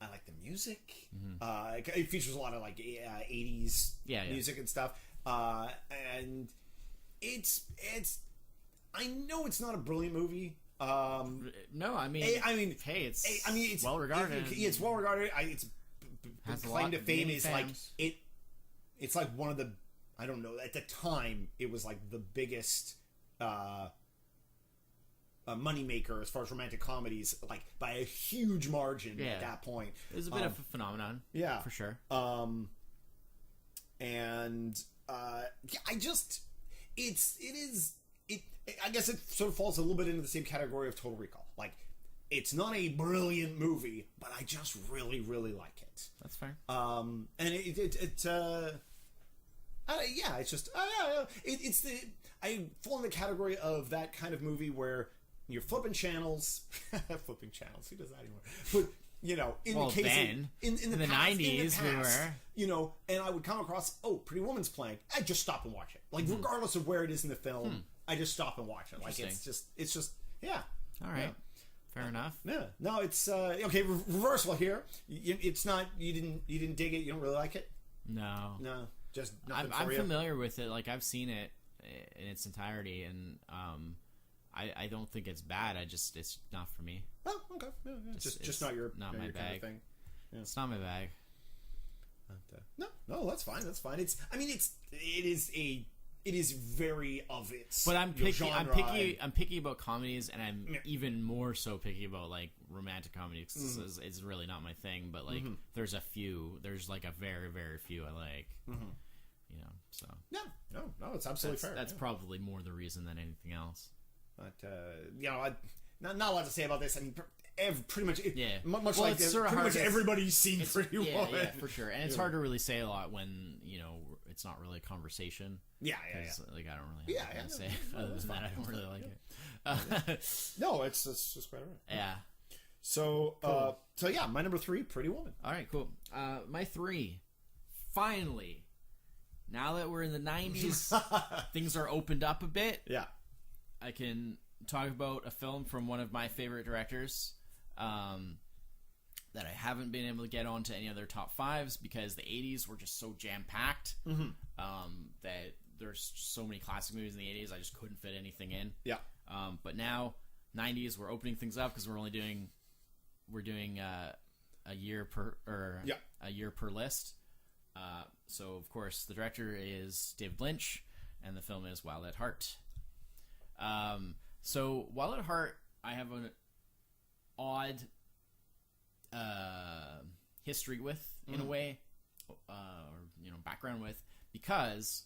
like the music. It features a lot of like 80s music and stuff. And it's I know it's not a brilliant movie. No, I mean, hey, it's well regarded. It's well regarded. It's has claim to fame is fans. like it's like one of the, I don't know, at the time it was like the biggest moneymaker as far as romantic comedies, like by a huge margin at that point. It was a bit of a phenomenon. Yeah, for sure. I guess it sort of falls a little bit into the same category of Total Recall. Like, it's not a brilliant movie, but I just really, really like it. That's fair. And I fall in the category of that kind of movie where you're flipping channels. Flipping channels, who does that anymore? But in the case then, in the the past, 90s we were, and I would come across, Pretty Woman's playing. I just stop and watch it. Like, regardless of where it is in the film, I just stop and watch it. Like, it's just yeah. All right. Yeah. Fair enough. Yeah. No, it's okay. Reversal here. It's not. You didn't dig it. You don't really like it. No. Just I'm familiar with it. Like, I've seen it in its entirety, and I don't think it's bad. It's not for me. Oh, okay. Yeah. Just not your not my your bag. kind of thing. Yeah. It's not my bag. No, that's fine. That's fine. It is very of its. But I'm picky. Genre. I'm picky about comedies, and I'm even more so picky about like romantic comedies. It's really not my thing. But like, there's a few. There's like a very, very few I like. So no, it's absolutely fair. That's probably more the reason than anything else. But not a lot to say about this. I mean, pretty much, much well, like pretty much everybody's seen Pretty Woman. Yeah, for sure. And it's hard to really say a lot when it's not really a conversation. Yeah. Like, I don't really have anything to say other than that. I don't really like it. No, it's just quite alright. Yeah. So, cool. My number 3, Pretty Woman. All right, cool. My 3, finally. Now that we're in the 90s, things are opened up a bit. Yeah. I can talk about a film from one of my favorite directors that I haven't been able to get onto any other top 5s because the 80s were just so jam-packed that there's so many classic movies in the 80s I just couldn't fit anything in. Yeah. But now, 90s, we're opening things up because we're doing a year per list. So, of course, the director is David Lynch, and the film is Wild at Heart. So, Wild at Heart, I have an odd history with, in a way, or background with, because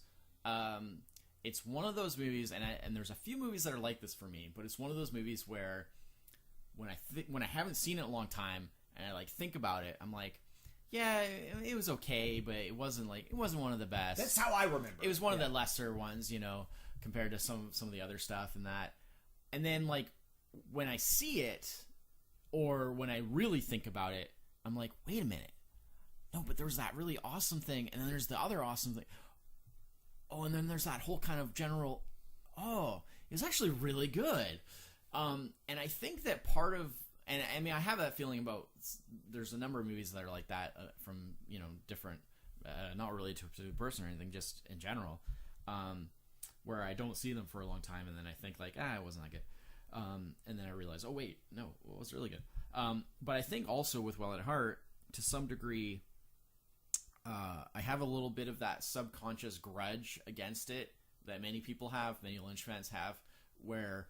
it's one of those movies, and there's a few movies that are like this for me, but it's one of those movies where when I haven't seen it in a long time, and I like think about it, I'm like, yeah, it was okay, but it wasn't one of the best. That's how I remember. It was one of the lesser ones, compared to some of the other stuff and that. And then like when I see it, or when I really think about it, I'm like, wait a minute. No, but there's that really awesome thing, and then there's the other awesome thing. Oh, and then there's that whole kind of general, it was actually really good. And I think that part of, and I mean, I have that feeling about, there's a number of movies that are like that from, different, not related to a person or anything, just in general. where I don't see them for a long time, and then I think like, it wasn't that good. And then I realize, oh wait, no, it was really good. But I think also with Wild at Heart, to some degree, I have a little bit of that subconscious grudge against it that many people have, many Lynch fans have, where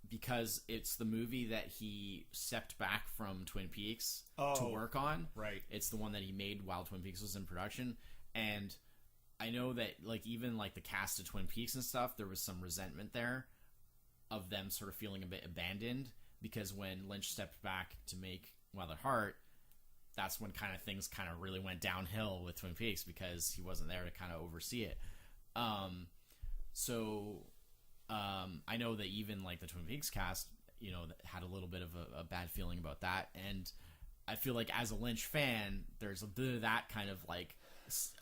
because it's the movie that he stepped back from Twin Peaks to work on. Right. It's the one that he made while Twin Peaks was in production. And I know that like even like the cast of Twin Peaks and stuff, there was some resentment there of them sort of feeling a bit abandoned, because when Lynch stepped back to make Wild at Heart, that's when kind of things kind of really went downhill with Twin Peaks, because he wasn't there to kind of oversee it. I know that even like the Twin Peaks cast, you know, had a little bit of a bad feeling about that. And I feel like as a Lynch fan, there's a bit of that kind of like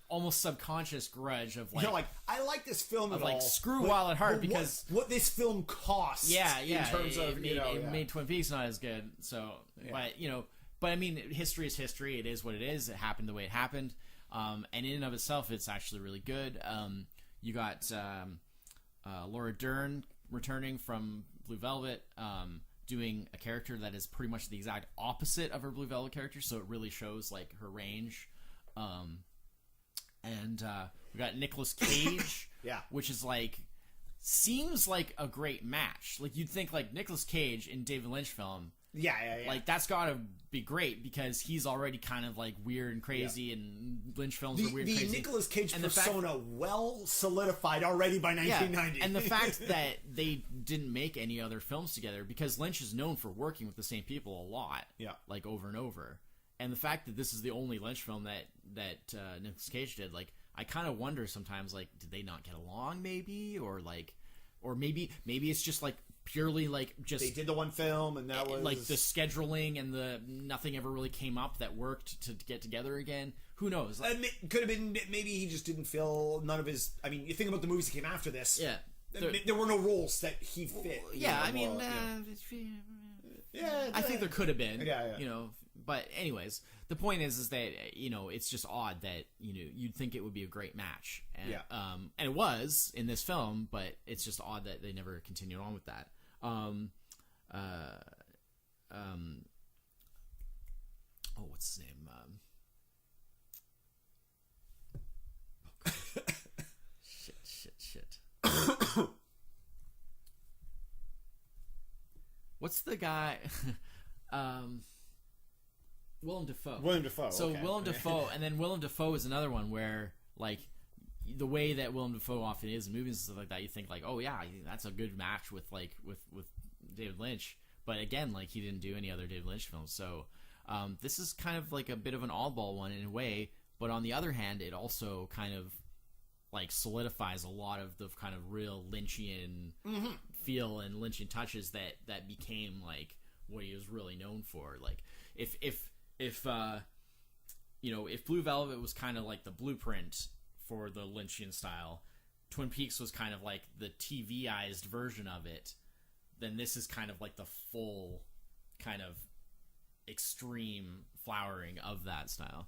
almost subconscious grudge of like, you're like, I like this film of at like all, screw Wild at Heart because what this film costs. Yeah. In terms of it made Twin Peaks not as good. So, but I mean, history is history. It is what it is. It happened the way it happened. And in and of itself, it's actually really good. You got Laura Dern returning from Blue Velvet, doing a character that is pretty much the exact opposite of her Blue Velvet character, so it really shows like her range. And we got Nicolas Cage, which is like seems like a great match. Like you'd think like Nicolas Cage in David Lynch film. Yeah. Like that's gotta be great because he's already kind of like weird and crazy, and Lynch films are weird and crazy. The Nicolas Cage persona well solidified already by 1990. Yeah. And the fact that they didn't make any other films together, because Lynch is known for working with the same people a lot, like over and over. And the fact that this is the only Lynch film that Nicolas Cage did, like I kind of wonder sometimes, like did they not get along maybe, or maybe it's just like purely like just they did the one film and that was like the scheduling and the nothing ever really came up that worked to get together again. Who knows? It could have been maybe he just didn't feel none of his. I mean, you think about the movies that came after this. Yeah, there were no roles that he fit. I think there could have been. Yeah. You know, but anyways, the point is that you know it's just odd that you'd think it would be a great match, and and it was in this film, but it's just odd that they never continued on with that. What's his name? Shit. What's the guy? Willem Dafoe. So okay. Willem Dafoe, and then Willem Dafoe is another one where like the way that Willem Dafoe often is in movies and stuff like that, you think like, oh yeah, that's a good match with David Lynch. But again, like he didn't do any other David Lynch films, so this is kind of like a bit of an oddball one in a way. But on the other hand, it also kind of like solidifies a lot of the kind of real Lynchian feel and Lynchian touches that became like what he was really known for. Like if Blue Velvet was kind of like the blueprint for the Lynchian style, Twin Peaks was kind of like the TV-ized version of it, then this is kind of like the full kind of extreme flowering of that style.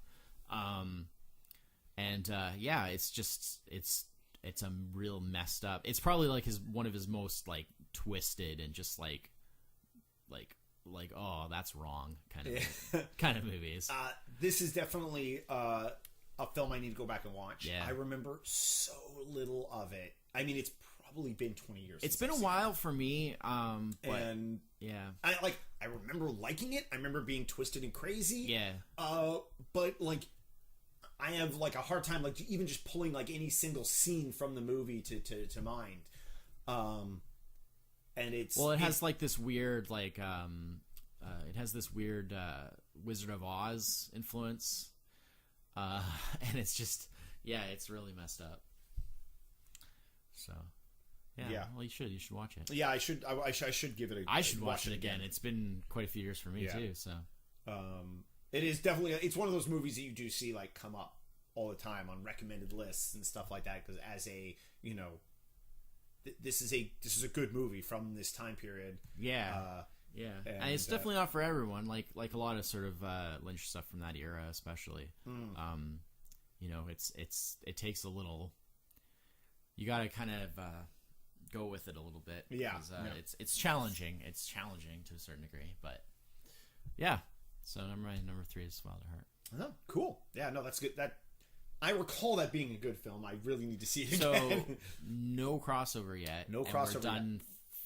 It's a real messed up. It's probably like one of his most like twisted and just like oh that's wrong kind of movies. This is definitely a film I need to go back and watch. Yeah. I remember so little of it. I mean, it's probably been 20 years. It's been a while for me. But and yeah, I remember liking it. I remember being twisted and crazy. Yeah. But like, I have like a hard time like even just pulling like any single scene from the movie to mind. And it has like this weird like it has this weird Wizard of Oz influence, and it's just it's really messed up. So well, you should watch it. Yeah, I should give it a. I should watch it again. It's been quite a few years for me too. So it is definitely it's one of those movies that you do see like come up all the time on recommended lists and stuff like that, because as a this is a good movie from this time period. And it's definitely not for everyone. Like a lot of sort of Lynch stuff from that era, especially. It takes a little. You got to kind of go with it a little bit. Yeah, 'cause, yeah. It's challenging. It's challenging to a certain degree, but yeah. So number 3 is Wilder Heart. Oh, cool. Yeah, no, that's good. That I recall that being a good film. I really need to see it So again. no crossover yet. No and crossover We're done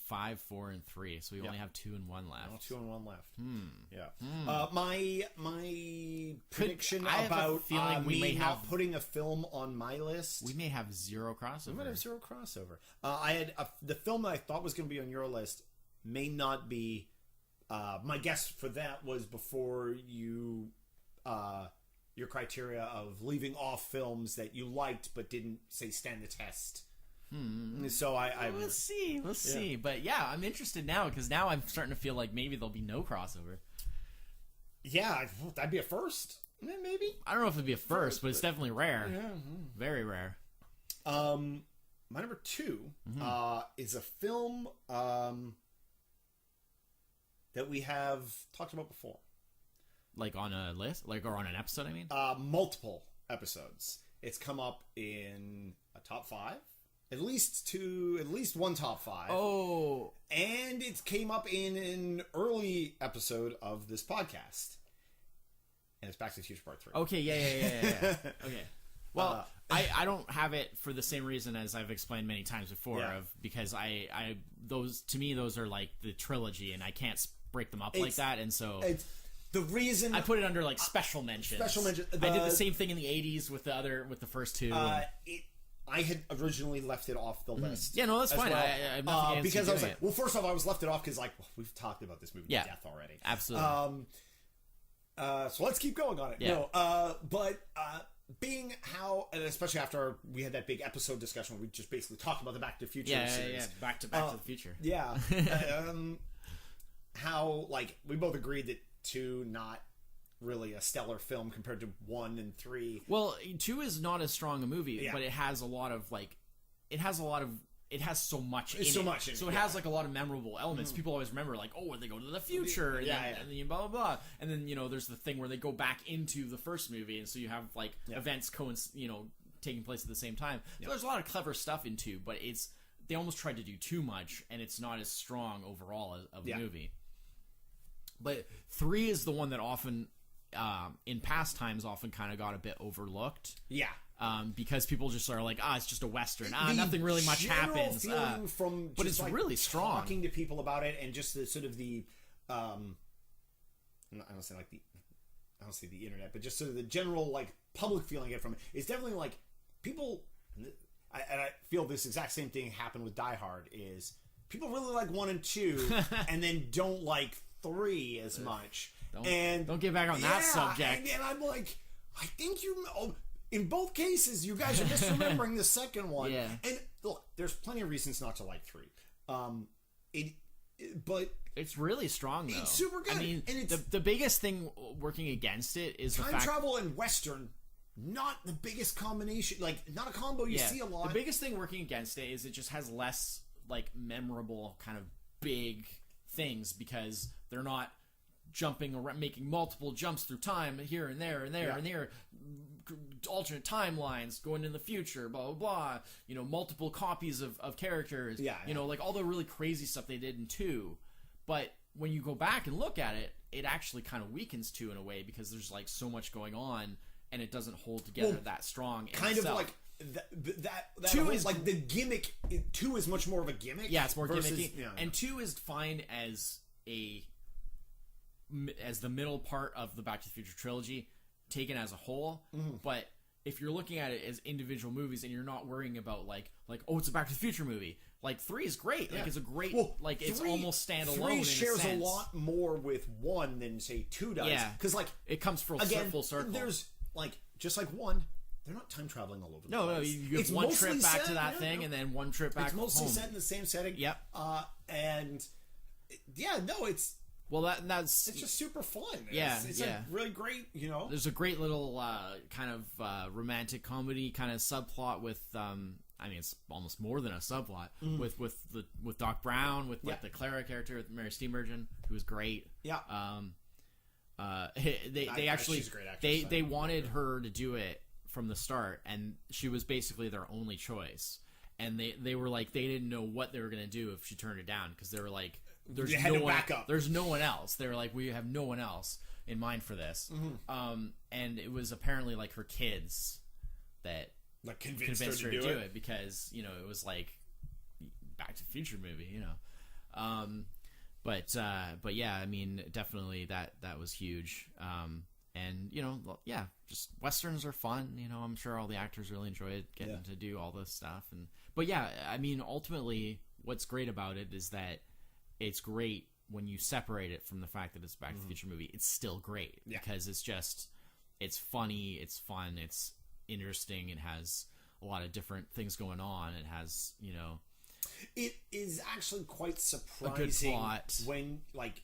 5, 4, and 3, so we only have 2 and 1 left. 2 and 1 left. Yeah. My prediction I have a about feeling we me may not have- pulling a film on my list. We may have 0 crossover. We might have 0 crossover. I had the film that I thought was going to be on your list may not be. My guess for that was before you, your criteria of leaving off films that you liked but didn't say stand the test. So I We'll see. We'll see. But yeah, I'm interested now because now I'm starting to feel like maybe there'll be no crossover. yeah, that'd be a first. Maybe. I don't know if it'd be a first, but it's definitely rare. Yeah. Very rare. My number 2 is a film that we have talked about before. Like on a list? Like, or on an episode, I mean? Multiple episodes. It's come up in a top 5. At least one top 5. Oh. And it came up in an early episode of this podcast. And it's Back to the Future Part 3. Okay, yeah. Okay. Well, I don't have it for the same reason as I've explained many times before, because those to me those are like the trilogy, and I can't break them up like that, and so It's the reason I put it under like special mentions. Special mention. I did the same thing in the '80s with the first 2. I had originally left it off the list. Yeah, no, that's as fine. well. I have nothing against because you I was doing like, it. well, first off, I was left it off because we've talked about this movie to death already. Absolutely. So let's keep going on it. Yeah. But being how, and especially after we had that big episode discussion where we just basically talked about the Back to the Future series. Back to the Future. Yeah. How, like, we both agreed that 2 not really a stellar film compared to 1 and 3. Well, 2 is not as strong a movie, but it has a lot of it has so much in it. So it has like a lot of memorable elements. People always remember like, oh, when they go to the future, and then blah blah blah, and then there's the thing where they go back into the first movie, and so you have like events taking place at the same time. So there's a lot of clever stuff in 2, but they almost tried to do too much, and it's not as strong overall of a movie. But 3 is the one that often, in past times, often kind of got a bit overlooked. Yeah. Because people just are like, it's just a Western. Nothing really much happens. From but it's really strong. Talking to people about it, and just the sort of the, I don't say the internet, but just sort of the general like public feeling I get from it. It's definitely like people, and I feel this exact same thing happened with Die Hard. Is people really like 1 and 2, and then don't like 3 as much. Don't get back on that subject. And I'm like, I think in both cases, you guys are misremembering the second one. Yeah. And look, there's plenty of reasons not to like 3. But it's really strong, though. It's super good. I mean, and it's, the biggest thing working against it is the fact... Time travel and Western, not the biggest combination. Like, not a combo you see a lot. The biggest thing working against it is it just has less, like, memorable kind of big things because they're not jumping around, making multiple jumps through time here and there and there and there, alternate timelines going in the future, blah blah blah. Multiple copies of characters. Like all the really crazy stuff they did in 2. But when you go back and look at it, it actually kind of weakens 2 in a way because there's like so much going on and it doesn't hold together that strong. Kind itself. of like that 2 is like the gimmick. 2 is much more of a gimmick. Yeah, it's more versus, gimmicky. And 2 is defined as the middle part of the Back to the Future trilogy taken as a whole. But if you're looking at it as individual movies and you're not worrying about like it's a Back to the Future movie, like 3 is great. Like it's a great it's almost standalone. 3 in shares a a lot more with 1 than say 2 does. Yeah, because like it comes full circle. There's like just like 1. They're not time traveling all over the place. No, you have one trip back to that thing and then one trip back home. It's mostly set in the same setting. Yep. It's just super fun. It's like really great, There's a great little kind of romantic comedy kind of subplot with it's almost more than a subplot with Doc Brown, with like the Clara character, with Mary Steenburgen, who is great. Yeah. They actually she's a great actress, they wanted her to do it from the start, and she was basically their only choice. and they were like they didn't know what they were gonna do if she turned it down because they were like there's They had no no one backup. there's no one else. They were like we have no one else in mind for this. And it was apparently like her kids that Like convinced her to do it because it was like Back to the Future movie, but yeah, I mean, definitely that was huge. And just westerns are fun. I'm sure all the actors really enjoyed getting to do all this stuff. But yeah, I mean, ultimately, what's great about it is that it's great when you separate it from the fact that it's a Back to the Future movie. It's still great because it's funny, it's fun, it's interesting. It has a lot of different things going on. It has, It is actually quite surprising a good plot. When like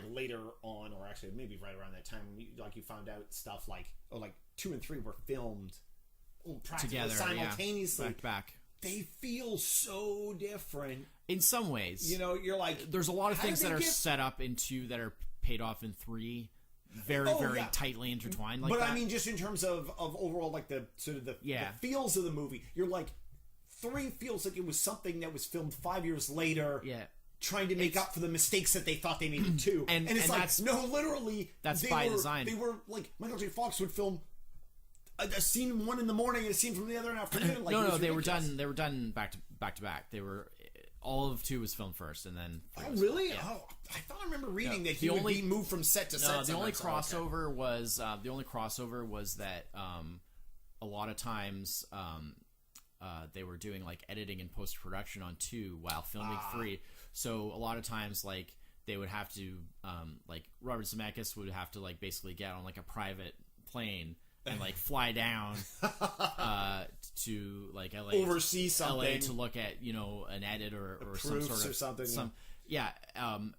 later on, or actually maybe right around that time, when you found out stuff like 2 and 3 were filmed practically Together, simultaneously, back to back. They feel so different In some ways, you're like, there's a lot of how did things they that are get- set up in 2 that are paid off in 3, very tightly intertwined. Like but that. I mean, just in terms of overall, like the sort of the feels of the movie, you're like, 3 feels like it was something that was filmed 5 years later. Yeah. Trying to make up for the mistakes that they thought they made in 2. And it's like, that's, no, literally, that's by design. They were like, Michael J. Fox would film a scene 1 in the morning and a scene from the other afternoon. Like, no, they were done. They were done back to back. They were all of 2 was filmed first, and then. Oh, really? Yeah. Oh, I thought I remember reading that he would be moved from set to set. No, the only somewhere. crossover was that a lot of times they were doing like editing and post production on 2 while filming 3. So a lot of times, like they would have to, like Robert Zemeckis would have to like basically get on like a private plane and like fly down to like LA, oversee something, LA to look at an edit or some proofs sort of or something.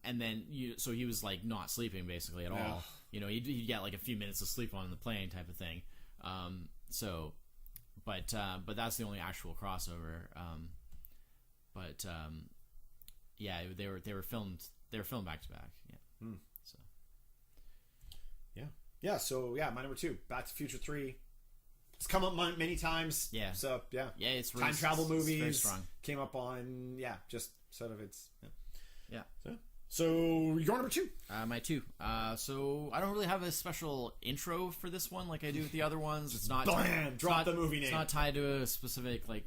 and then so he was like not sleeping basically at all. He'd get like a few minutes of sleep on the plane type of thing. But that's the only actual crossover. They were filmed back to back. Yeah. So. Yeah. So my number 2, Back to the Future 3. It's come up many times. Yeah. So yeah, it's time travel movies. It's very strong. Came up on just sort of it's. Yeah. So your number 2. My 2. So I don't really have a special intro for this one like I do with the other ones. It's not drop the movie name. It's not tied to a specific like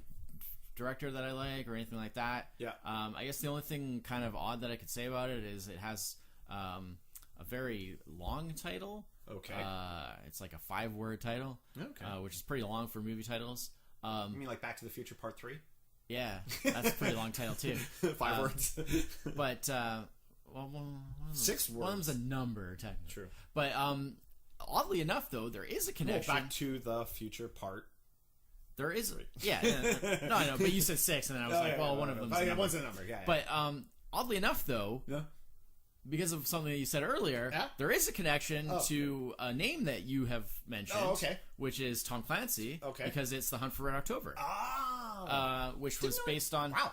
director that I like or anything like that. Yeah. I guess the only thing kind of odd that I could say about it is it has a very long title. Okay. It's like a 5-word title. Okay. Which is pretty long for movie titles. You mean like Back to the Future Part 3? Yeah, that's a pretty long title too. 5 words. But 6 words. One of them's a number technically. True. But oddly enough, though, there is a connection. Back to the Future Part. There is, yeah. No, I know, but you said 6, and then I was one of them's a number. One's a number. Yeah. But oddly enough, though, because of something that you said earlier, there is a connection to a name that you have mentioned. Oh, okay. Which is Tom Clancy. Okay. Because it's The Hunt for Red October. Which was based on. Wow.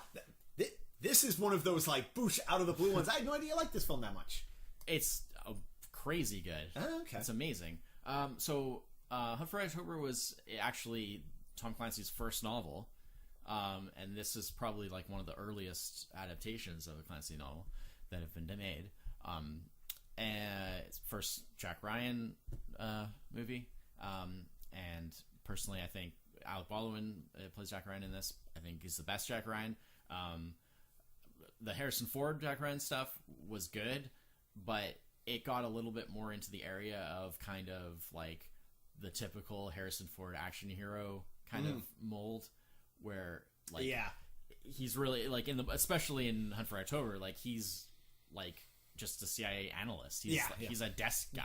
This is one of those like boosh out of the blue ones. I had no idea I liked this film that much. It's crazy good. Oh, okay. It's amazing. So Hunt for Red October was actually Tom Clancy's first novel, and this is probably like one of the earliest adaptations of a Clancy novel that have been made. And it's first Jack Ryan movie, and personally, I think Alec Baldwin plays Jack Ryan in this. I think he's the best Jack Ryan. The Harrison Ford Jack Ryan stuff was good, but it got a little bit more into the area of kind of like the typical Harrison Ford action hero kind of mold, where like he's really like especially in Hunt for October, like he's like just a CIA analyst. He's a desk guy.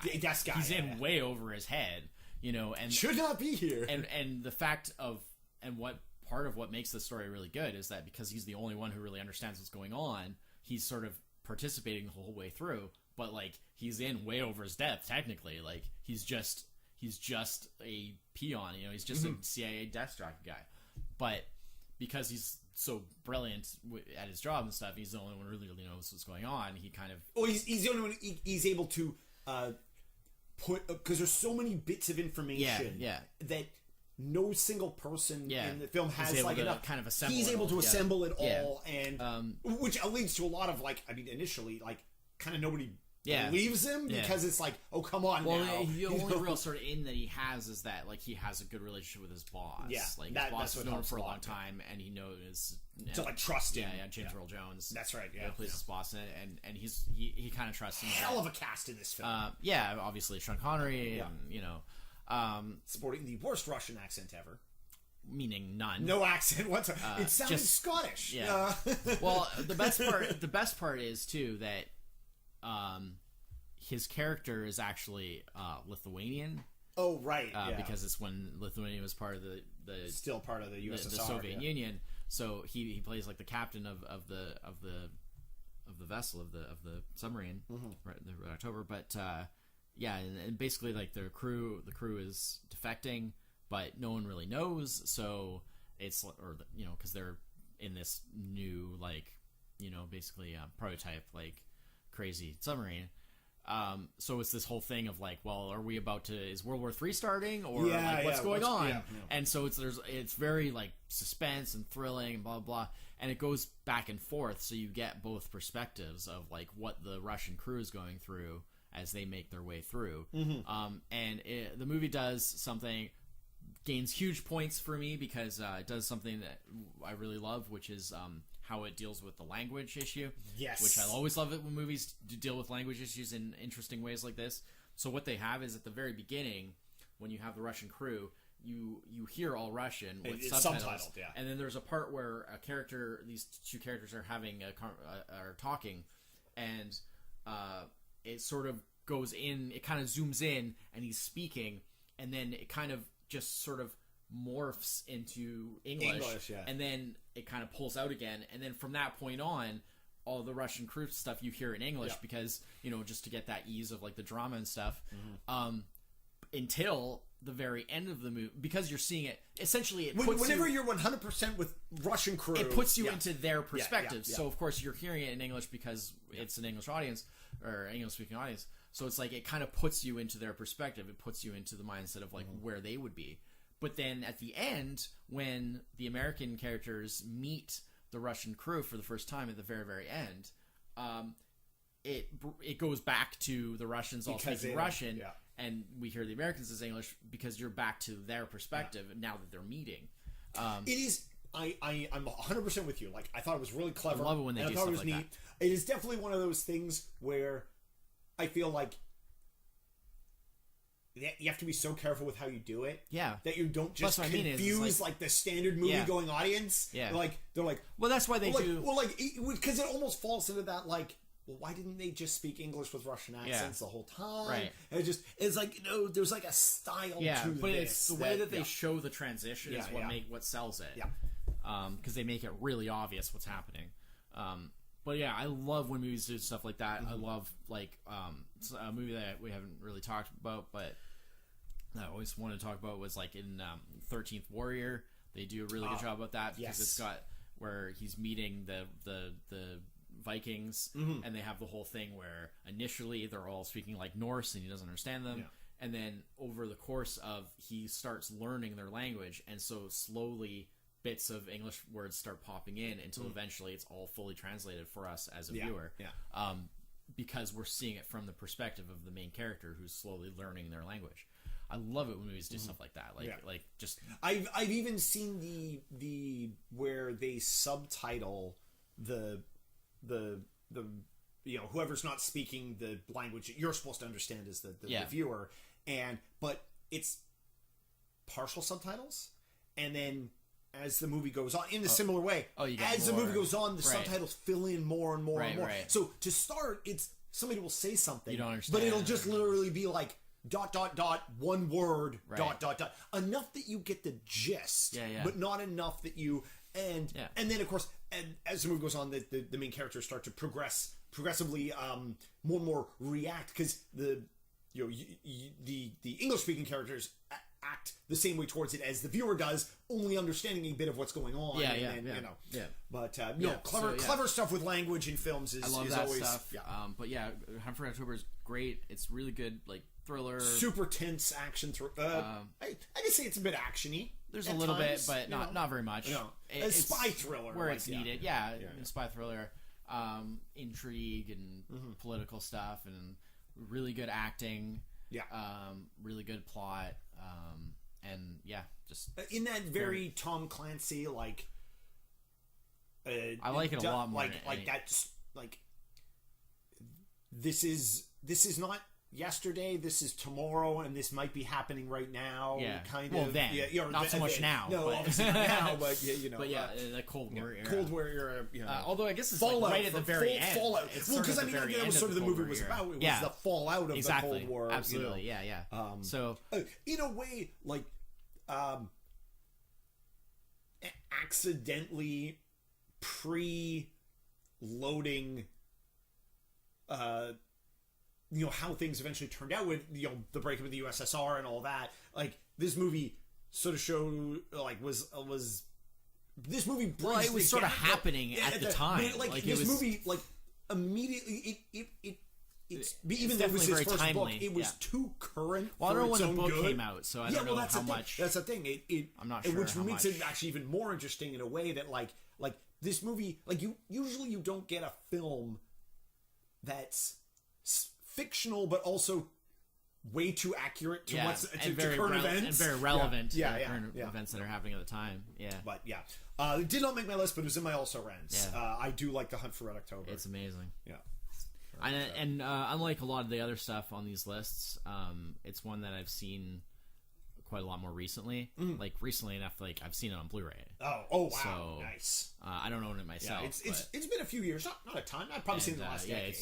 He's in way over his head, and should not be here. And the fact of what part of what makes the story really good is that because he's the only one who really understands what's going on, he's sort of participating the whole way through. But like he's in way over his depth technically. Like he's just a peon. He's just a CIA desk jockey guy. But because he's so brilliant at his job and stuff, he's the only one who really knows what's going on. He kind of he's the only one he's able to put, because there's so many bits of information that no single person Yeah. in the film He's has able like to enough. kind of assemble He's it able all. to Yeah. assemble it Yeah. all, and which leads to a lot of like, I mean, initially like kind of nobody Yeah. believes him Yeah. because it's like, oh come on Well, now. the you only know? real sort of in that he has is that like he has a good relationship with his boss. Yeah, Like that- his boss that's has what known him helps for a a lot, long time, and he knows to like trust him. Yeah, James Earl Jones. That's right. Yeah, Yeah, plays his boss, and he kind of trusts him. hell of a cast in this film. Yeah, obviously Sean Connery, Yeah. and Sporting the worst Russian accent ever. meaning none. No accent whatsoever. It sounded just- Scottish. Yeah. Well, the best part is too that his character is actually Lithuanian. Oh right. Because it's when Lithuania was part of the still part of the USSR, the Soviet yeah. Union. So he plays like the captain of the vessel of the submarine, right, the Red October. But and basically like the crew is defecting, but no one really knows. So it's because they're in this new basically prototype like crazy submarine. So it's this whole thing of like, well, are we about to? Is World War III starting, or what's going on? Yeah. And so it's very like suspense and thrilling and blah blah, and it goes back and forth. So you get both perspectives of like what the Russian crew is going through as they make their way through. And the movie gains huge points for me because it does something that I really love, which is how it deals with the language issue. Yes. Which I always love it when movies deal with language issues in interesting ways like this. So what they have is at the very beginning, when you have the Russian crew, you hear all Russian with It's subtitles. subtitled, yeah. And then there's a part where these two characters are having are talking, and it sort of goes in, it kind of zooms in, and he's speaking, and then it kind of just sort of morphs into English, yeah. and then it kind of pulls out again, and then from that point on, all the Russian crew stuff you hear in English because just to get that ease of like the drama and stuff, until the very end of the movie, because you're seeing it essentially. Whenever you're 100% with Russian crew, it puts you into their perspective. Yeah. So of course you're hearing it in English because it's an English audience or English speaking audience. So it's like it kind of puts you into their perspective. It puts you into the mindset of like where they would be. But then at the end, when the American characters meet the Russian crew for the first time at the very, very end, it goes back to the Russians all speaking Russian, and we hear the Americans as English because you're back to their perspective now that they're meeting. It is. I'm 100% with you. Like I thought it was really clever. I love it when they do stuff like that. It is definitely one of those things where I feel like you have to be so careful with how you do it. Yeah. That you don't just confuse is like the standard movie-going audience. Yeah. They're like, well, that's why they do. Well, because it almost falls into that like, well, why didn't they just speak English with Russian accents the whole time? Right. And it's like, there's like a style to but this. It's the way that they show the transition is what sells it. Yeah. Because they make it really obvious what's happening. But yeah, I love when movies do stuff like that. I love like a movie that we haven't really talked about, but I always wanted to talk about was like in 13th Warrior. They do a really good job about that because it's got where he's meeting the Vikings, and they have the whole thing where initially they're all speaking like Norse and he doesn't understand them, and then over the course of he starts learning their language, and so slowly bits of English words start popping in until eventually it's all fully translated for us as a viewer. Because we're seeing it from the perspective of the main character who's slowly learning their language. I love it when movies do stuff like that. Like just I've even seen the where they subtitle the whoever's not speaking the language that you're supposed to understand as the viewer, but it's partial subtitles, and then as the movie goes on, in a similar way, as the movie goes on, the subtitles fill in more and more and more. Right. So to start, it's somebody will say something, you don't understand, but it'll just literally be like ... one word ... enough that you get the gist, but not enough that you and then of course, and as the movie goes on, the main characters start to progressively more and more react because the English speaking characters act the same way towards it as the viewer does, only understanding a bit of what's going on. But clever stuff with language in films is I love that always stuff. But yeah, Hunt for Red October is great. It's really good, like thriller. super tense action. I can say it's a bit actiony. There's at a little times, bit, but not very much. A spy thriller where like, it's needed. Spy thriller, intrigue and political stuff, and really good acting. Yeah. Really good plot. And just in that very Tom Clancy like. I like it a lot more. That's like. This is not yesterday. This is tomorrow, and this might be happening right now. Yeah. Kind well, of. then. Not so much now. No, but. obviously not now. But But the Cold War era. Cold War era. Although I guess it's fallout, like right at the very end. Fallout. Well, because that was sort of the movie was about. It was the fallout of the Cold War. Absolutely. Yeah. So in a way, like, accidentally pre-loading. How things eventually turned out with the breakup of the USSR and all that. Like this movie sort of showed was this movie. Well, it was sort of happening at the time. Like this movie, like immediately even though it was his very first timely. book, it was too current. Well, I don't know when the book good. came out, so I don't know how much. That's the thing. I'm not sure. Which how makes much. it actually even more interesting in a way that like this movie, like you don't get a film that's fictional but also way too accurate to what's to current events and very relevant to current yeah. events that are happening at the time. Yeah, but it did not make my list, but it was in my also rans. Yeah. I do like The Hunt for Red October. It's amazing. Yeah. And unlike a lot of the other stuff on these lists, it's one that I've seen quite a lot more recently. Like recently enough, like I've seen it on Blu-ray. Oh wow, so, nice. I don't own it myself. Yeah, it's been a few years, not a ton. I've probably seen it in the last decade.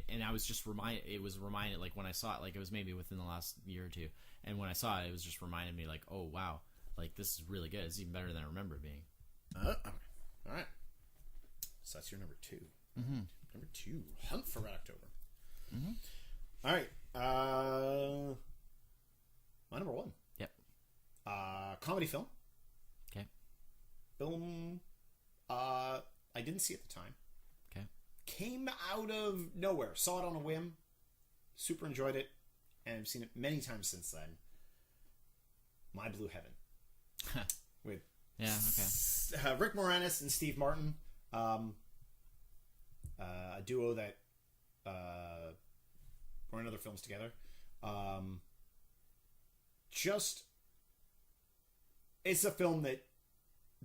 And I was just reminded. It was reminded like when I saw it, like it was maybe within the last year or two. And when I saw it, it was just reminded me like, oh wow, like this is really good. It's even better than I remember it being. All right. So that's your number 2. Number 2, Hunt for Red October. All right. My number 1. Yep. Comedy film. Okay. Film. I didn't see it at the time. Okay. Came out of nowhere. Saw it on a whim. Super enjoyed it, and I've seen it many times since then. My Blue Heaven. With Rick Moranis and Steve Martin. A duo that were in other films together. It's a film that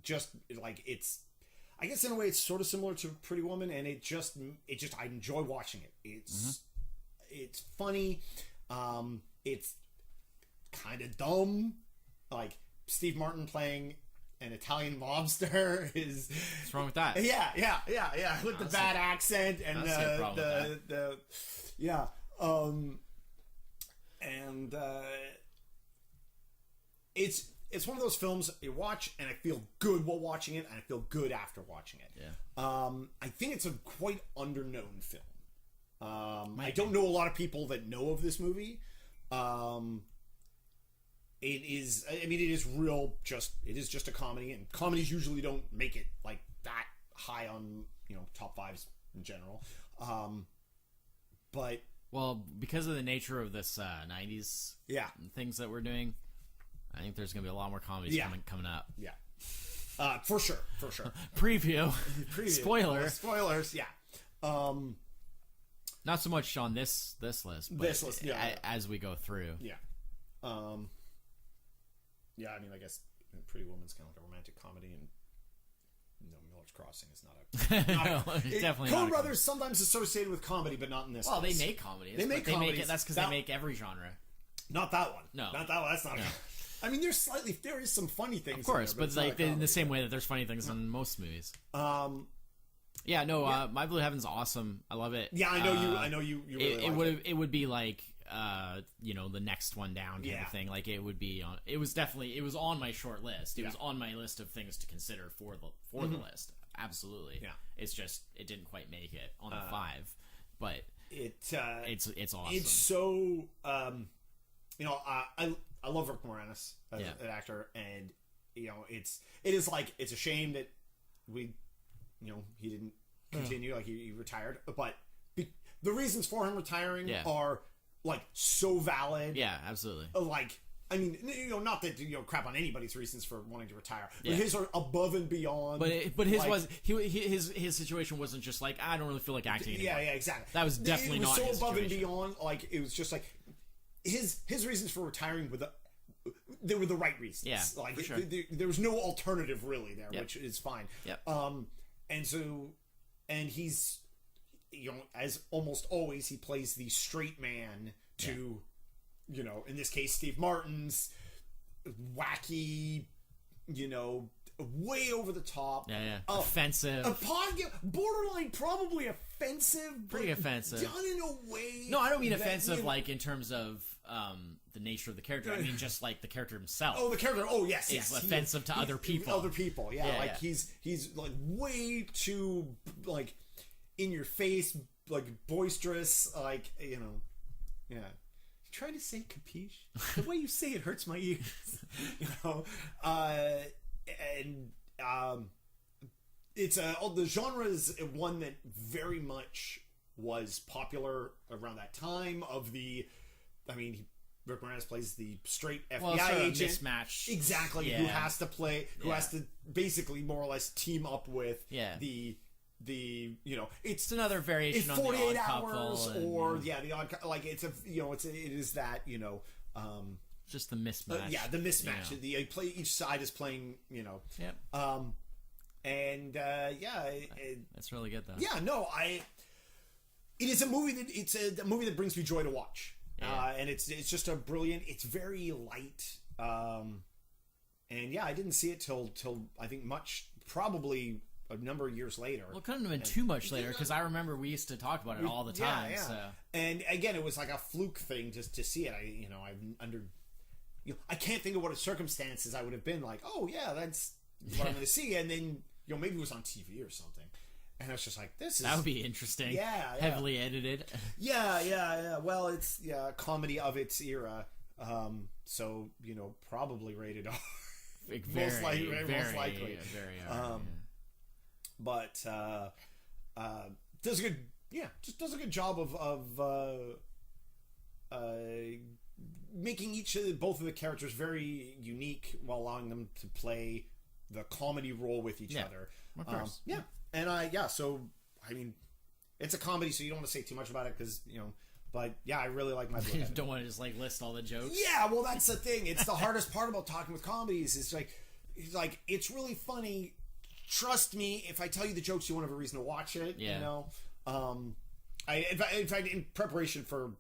just like it's. I guess in a way it's sort of similar to Pretty Woman, and it just I enjoy watching it. It's funny. It's kind of dumb. Like Steve Martin playing an Italian mobster is. What's wrong with that? Yeah. With the bad accent and it's one of those films you watch and I feel good while watching it, and I feel good after watching it. Yeah. I think it's a quite underknown film. I don't know a lot of people that know of this movie. It is just a comedy, and comedies usually don't make it like that high on, top 5s in general. But well, because of the nature of this 90s things that we're doing, I think there's going to be a lot more comedies coming up. Yeah. For sure. Preview. Spoilers, yeah. Not so much on this list, but as we go through. Yeah. Yeah, I mean, I guess Pretty Woman's kind of like a romantic comedy, and Miller's Crossing is not a... definitely Coen not. Brothers sometimes associated with comedy, but not in this case. They make comedies. That's because they make every genre. Not that one. No. Not that one. That's not... I mean, there is some funny things. Of course, in there, but like in the same way that there's funny things in most movies. My Blue Heaven's awesome. I love it. Yeah, I know you really it would be like the next one down kind of thing. Like it would be on. It was on my short list. It was on my list of things to consider for the list. Absolutely. Yeah. It's just it didn't quite make it on the 5, but it's awesome. It's so I love Rick Moranis as an actor, and it's a shame that he didn't continue, like he retired, but the reasons for him retiring are like so valid. Yeah, absolutely. Like, I mean, not that crap on anybody's reasons for wanting to retire, but Yeah. his are above and beyond. But his like, was his situation wasn't just like, I don't really feel like acting anymore. yeah, exactly. That was definitely it was not so his above situation. and beyond. Like, it was just like his reasons for retiring were they were the right reasons. Yeah, like for sure. there was no alternative really there, Yep. which is fine. Yep. And he's, as almost always, he plays the straight man to, in this case, Steve Martin's wacky, way over the top. Yeah. Offensive. Borderline probably offensive. Pretty but offensive. Done in a way. No, I don't mean that, offensive like in terms of the nature of the character. I mean just like the character himself. Oh, the character. Oh, yes. Is offensive to other people. Other people, yeah. Yeah, like yeah. he's like way too like in your face, like boisterous, like yeah. You trying to say capiche? The way you say it hurts my ears. It's the genre is one that very much was popular around that time of the. I mean, Rick Moranis plays the straight FBI agent, mismatch. exactly, Yeah. who has to play, who Yeah. has to basically more or less team up with Yeah. the It's another variation it's on the 48 Odd hours Couple, or and, the odd like it is that just the mismatch. the mismatch. You know. The play each side is playing Yep. That's really good though. yeah, no, it is a movie that it's a movie that brings me joy to watch. Yeah. And it's just a brilliant. It's very light. And yeah, I didn't see it till I think probably a number of years later. Well, it couldn't have been too much later because I remember we used to talk about it all the time. Yeah. So. And again, it was like a fluke thing just to see it. I can't think of what circumstances I would have been like. Oh yeah, that's what I'm going to see. And then maybe it was on TV or something. And I was just like, this is... That would be interesting. Yeah. Heavily edited. Yeah. Well, it's a comedy of its era. So, probably rated R. Most likely. Very But does a good... Yeah, just does a good job of making both of the characters very unique while allowing them to play the comedy role with each other. Of course. Yeah. And so I mean, it's a comedy, so you don't want to say too much about it because but yeah, I really like My Blue You Heaven. don't want to just like list all the jokes. Yeah, well, that's the thing. It's the hardest part about talking with comedies. It's like it's really funny. Trust me, if I tell you the jokes, you won't have a reason to watch it. Yeah. In fact, in preparation for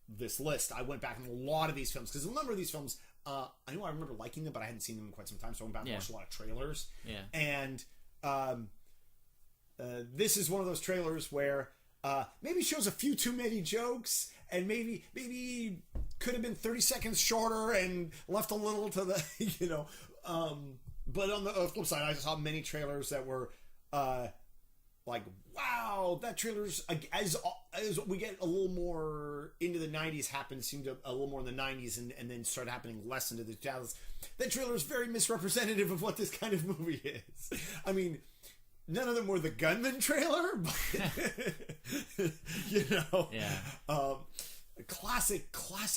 this list, I went back in a lot of these films because a number of these films, I remember liking them, but I hadn't seen them in quite some time, so I went back and watched a lot of trailers. Yeah. And this is one of those trailers where maybe shows a few too many jokes, and maybe could have been 30 seconds shorter and left a little to the but on the flip side, I saw many trailers that were like, wow, that trailer's as we get a little more into the 90s seemed a little more in the 90s and then started happening less into the 2000s. That trailer is very misrepresentative of what this kind of movie is. I mean, none of them were the Gunman trailer, but Yeah. Classic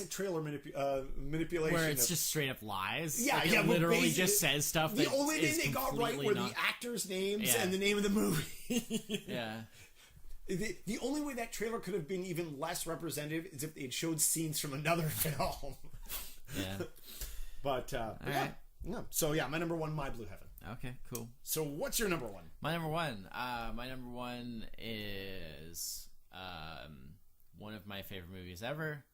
trailer manipulation. Where it's just straight up lies. Yeah, Like, yeah. It literally just says stuff that the only is thing they got right were the actors' names Yeah. and the name of the movie. Yeah. The only way that trailer could have been even less representative is if it showed scenes from another film. Yeah. But right. yeah. So yeah, my number one, My Blue Heaven. Okay, cool. So what's your number one? My number one is one of my favorite movies ever.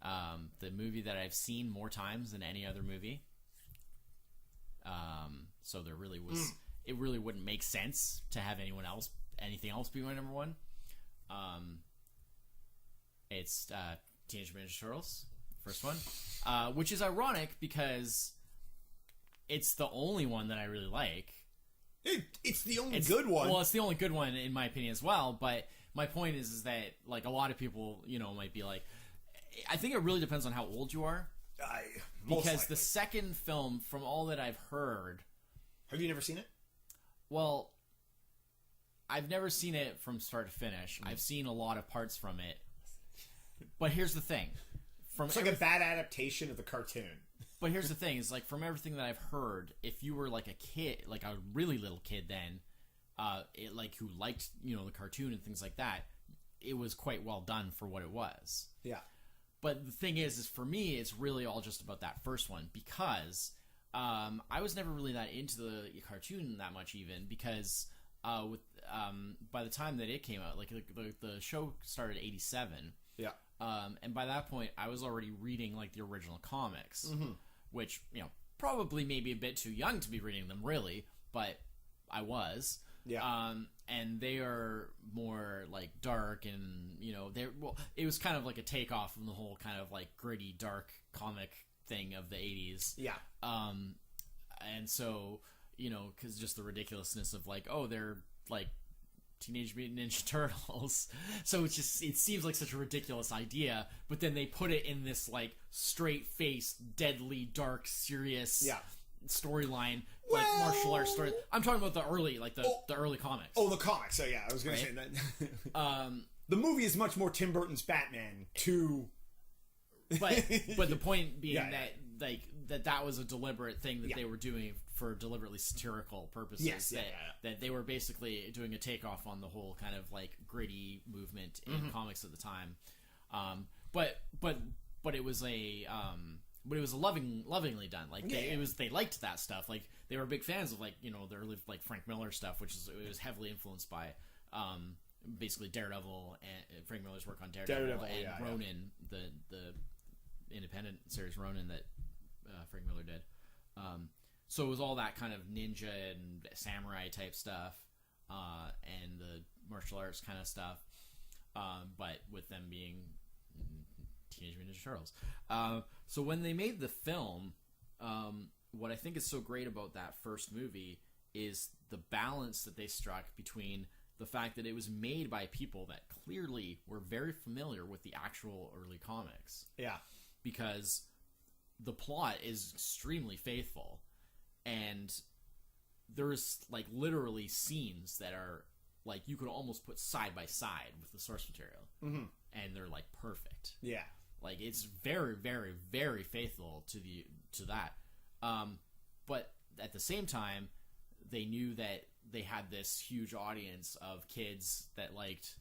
The movie that I've seen more times than any other movie. So there really was. It really wouldn't make sense to have anything else be my number one. It's Teenage Mutant Ninja Turtles, first one, which is ironic because it's the only one that I really like. It's the only good one. Well, it's the only good one in my opinion as well. But my point is that like a lot of people, might be like, I think it really depends on how old you are. Because the second film, from all that I've heard, have you never seen it? Well, I've never seen it from start to finish. I've seen a lot of parts from it. But here's the thing. It's like a bad adaptation of the cartoon. But here's the thing, is like from everything that I've heard, if you were like a kid, like a really little kid then, like who liked, you know, the cartoon and things like that, it was quite well done for what it was. Yeah. But the thing is for me, it's really all just about that first one, because I was never really that into the cartoon that much, even because by the time that it came out, like the show started in '87. Yeah. And by that point, I was already reading like the original comics, which, you know, probably maybe a bit too young to be reading them, really, but I was. Yeah. And they are more like dark, and you know, it was kind of like a takeoff from the whole kind of like gritty, dark comic thing of the '80s. Yeah. And so, you know, because just the ridiculousness of like, oh, they're like Teenage Mutant Ninja Turtles. So it seems like such a ridiculous idea, but then they put it in this like straight-faced, deadly, dark, serious storyline, like martial arts story. I'm talking about the early, like the early comics. Oh, the comics. So yeah, I was going to say that. The movie is much more Tim Burton's Batman to. But the point being that like that was a deliberate thing that they were doing for deliberately satirical purposes. Yes, that they were basically doing a takeoff on the whole kind of like gritty movement in comics at the time. But it was lovingly done. Like they liked that stuff. Like they were big fans of like, you know, the early like Frank Miller stuff, which it was heavily influenced by basically Daredevil and Frank Miller's work on Daredevil and Ronin, the independent series Ronin that Frank Miller did. So it was all that kind of ninja and samurai type stuff, and the martial arts kind of stuff, but with them being Teenage Mutant Ninja Turtles. So when they made the film, what I think is so great about that first movie is the balance that they struck between the fact that it was made by people that clearly were very familiar with the actual early comics. Yeah. Because the plot is extremely faithful, and there's like literally scenes that are like you could almost put side by side with the source material, and they're like perfect. Yeah, like it's very, very, very faithful to that. But at the same time, they knew that they had this huge audience of kids that liked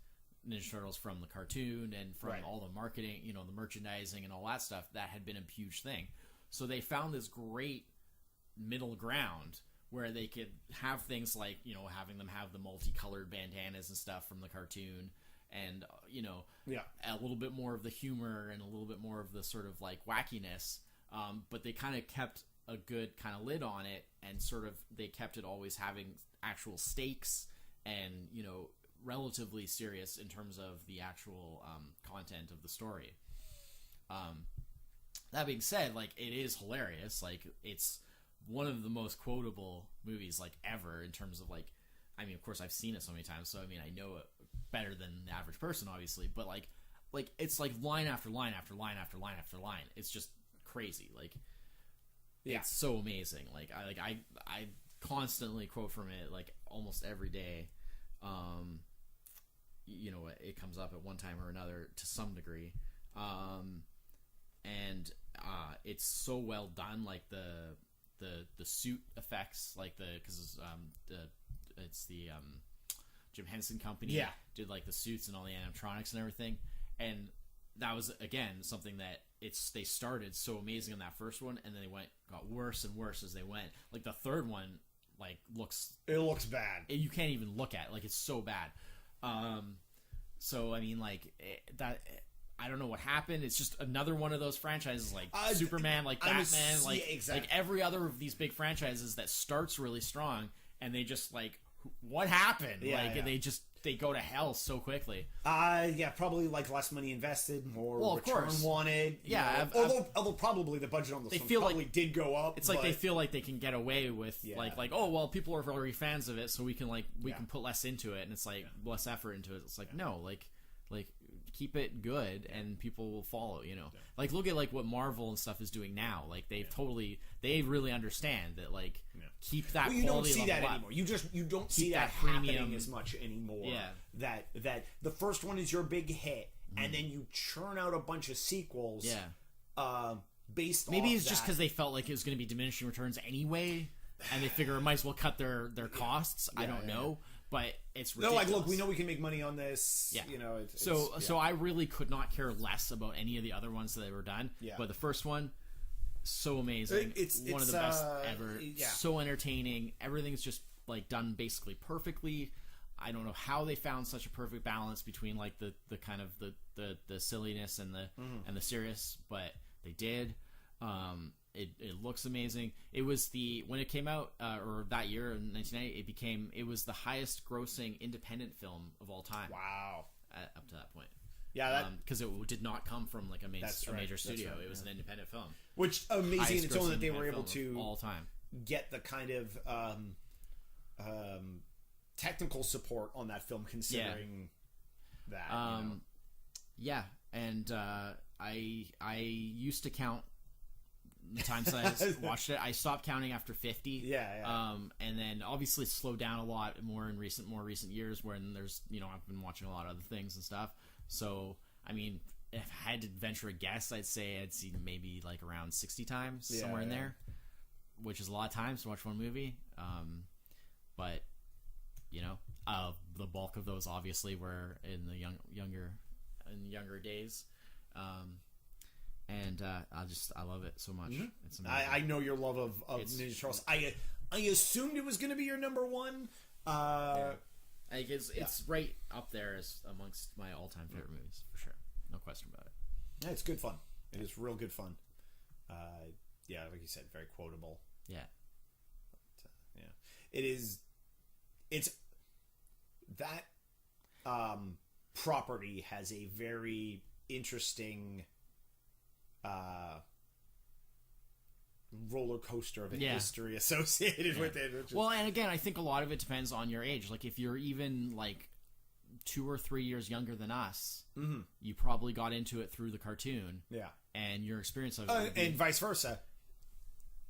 Ninja Turtles from the cartoon and from all the marketing, you know, the merchandising and all that stuff. That had been a huge thing. So they found this great middle ground where they could have things like, you know, having them have the multicolored bandanas and stuff from the cartoon, and you know, a little bit more of the humor and a little bit more of the sort of like wackiness, but they kind of kept a good kind of lid on it, and sort of they kept it always having actual stakes and, you know, relatively serious in terms of the actual content of the story. That being said, like, it is hilarious. Like, it's one of the most quotable movies like ever in terms of like, I mean, of course I've seen it so many times, so I mean I know it better than the average person, obviously, but like it's like line after line after line after line after line. It's just crazy. Like, it's so amazing. Like I constantly quote from it like almost every day. You know, it comes up at one time or another to some degree. And it's so well done, like the suit effects, like because it's the Jim Henson Company did like the suits and all the animatronics and everything, and that was again something that they started so amazing on that first one, and then they got worse and worse as they went. Like the third one, like looks bad. You can't even look at it. Like it's so bad. So I mean, like that. I don't know what happened. It's just another one of those franchises like Superman, like Batman, like every other of these big franchises that starts really strong, and they just like, what happened? They go to hell so quickly. Probably like less money invested, more return wanted. Yeah, although probably the budget on this did go up. It's like they feel like they can get away with like oh well, people are already fans of it, so we can can put less into it, and it's like less effort into it. It's like no, like keep it good and people will follow, you know. Like look at like what Marvel and stuff is doing now. Like they really understand that like keep that quality. You don't see that up. anymore. You don't see that premium happening as much anymore. Yeah. That the first one is your big hit, and then you churn out a bunch of sequels. Based maybe off it's just that. because they felt like it was going to be diminishing returns anyway, and they figure it might as well cut their costs. I don't know, but it's ridiculous. They're like, look, we know we can make money on this. Yeah. You know, so I really could not care less about any of the other ones that were done. Yeah. But the first one, so amazing. It's one of the best ever. Yeah. So entertaining. Everything's just like done basically perfectly. I don't know how they found such a perfect balance between like the kind of the silliness and the serious, but they did. It looks amazing. It was when it came out or that year in 1998, it was the highest grossing independent film of all time. Wow. Up to that point. Yeah, because it did not come from like a major studio. Right, it was an independent film. Which amazing Highest in its own that they grossing were able independent film to of all time get the kind of technical support on that film, considering that. Yeah, and I used to count the times that I watched it. I stopped counting after 50. Yeah. And then obviously slowed down a lot more in more recent years when there's I've been watching a lot of other things and stuff. So I mean, if I had to venture a guess, I'd say I'd seen maybe like around 60 times somewhere in there, which is a lot of times to watch one movie. But the bulk of those obviously were in the younger days. And I love it so much. It's amazing. I know your love of Ninja Turtles. I assumed it was going to be your number one. It's right up there as amongst my all-time favorite movies for sure. No question about it. Yeah, it's good fun. It is real good fun. Like you said, very quotable. Yeah. But, it is. It's that property has a very interesting roller coaster of a history associated with it. Well, and again, I think a lot of it depends on your age. Like if you're even like 2 or 3 years younger than us, you probably got into it through the cartoon. Yeah. And your experience of it and vice versa.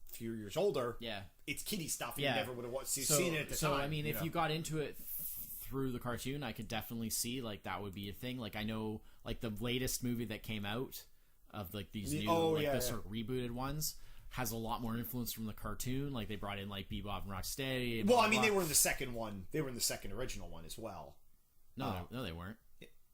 A few years older, yeah, it's kiddie stuff. And you never would have seen it at the time. So I mean, if you got into it through the cartoon, I could definitely see like that would be a thing. Like I know, like the latest movie that came out of like these new sort of rebooted ones has a lot more influence from the cartoon. Like they brought in like Bebop and Rocksteady. And well, I mean, they were in the second one. They were in the second original one as well. No, they weren't.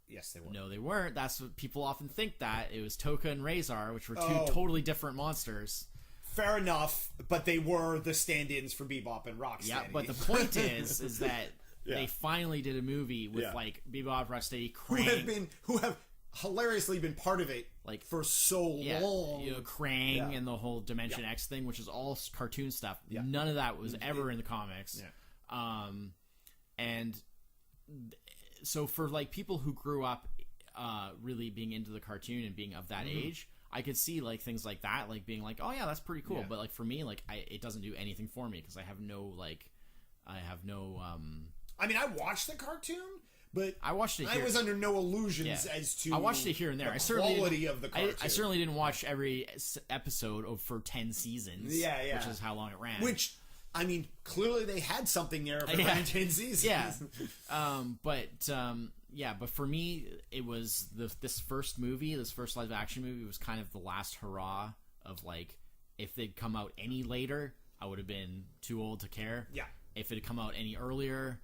Yes, they were. No, they weren't. That's what people often think. That it was Toka and Razor, which were two totally different monsters. Fair enough, but they were the stand-ins for Bebop and Rocksteady. Yeah, but the point is that they finally did a movie with like Bebop, Rocksteady, Krang, who have hilariously been part of it like for so long. Krang and the whole Dimension X thing, which is all cartoon stuff. Yeah. None of that was ever in the comics. Yeah. And so for like people who grew up really being into the cartoon and being of that age, I could see like things like that, like being like, oh yeah, that's pretty cool. Yeah. But like for me, like it doesn't do anything for me because I have no. I mean, I watched the cartoon, but I watched it. I was under no illusions as to. I watched it here and there. The quality of the cartoon. I certainly didn't watch every episode for 10 seasons. Yeah, which is how long it ran. Which, I mean, clearly they had something there if it ran 10 seasons. Yeah. But for me, it was this first live action movie was kind of the last hurrah of like, if they'd come out any later, I would have been too old to care. Yeah. If it had come out any earlier,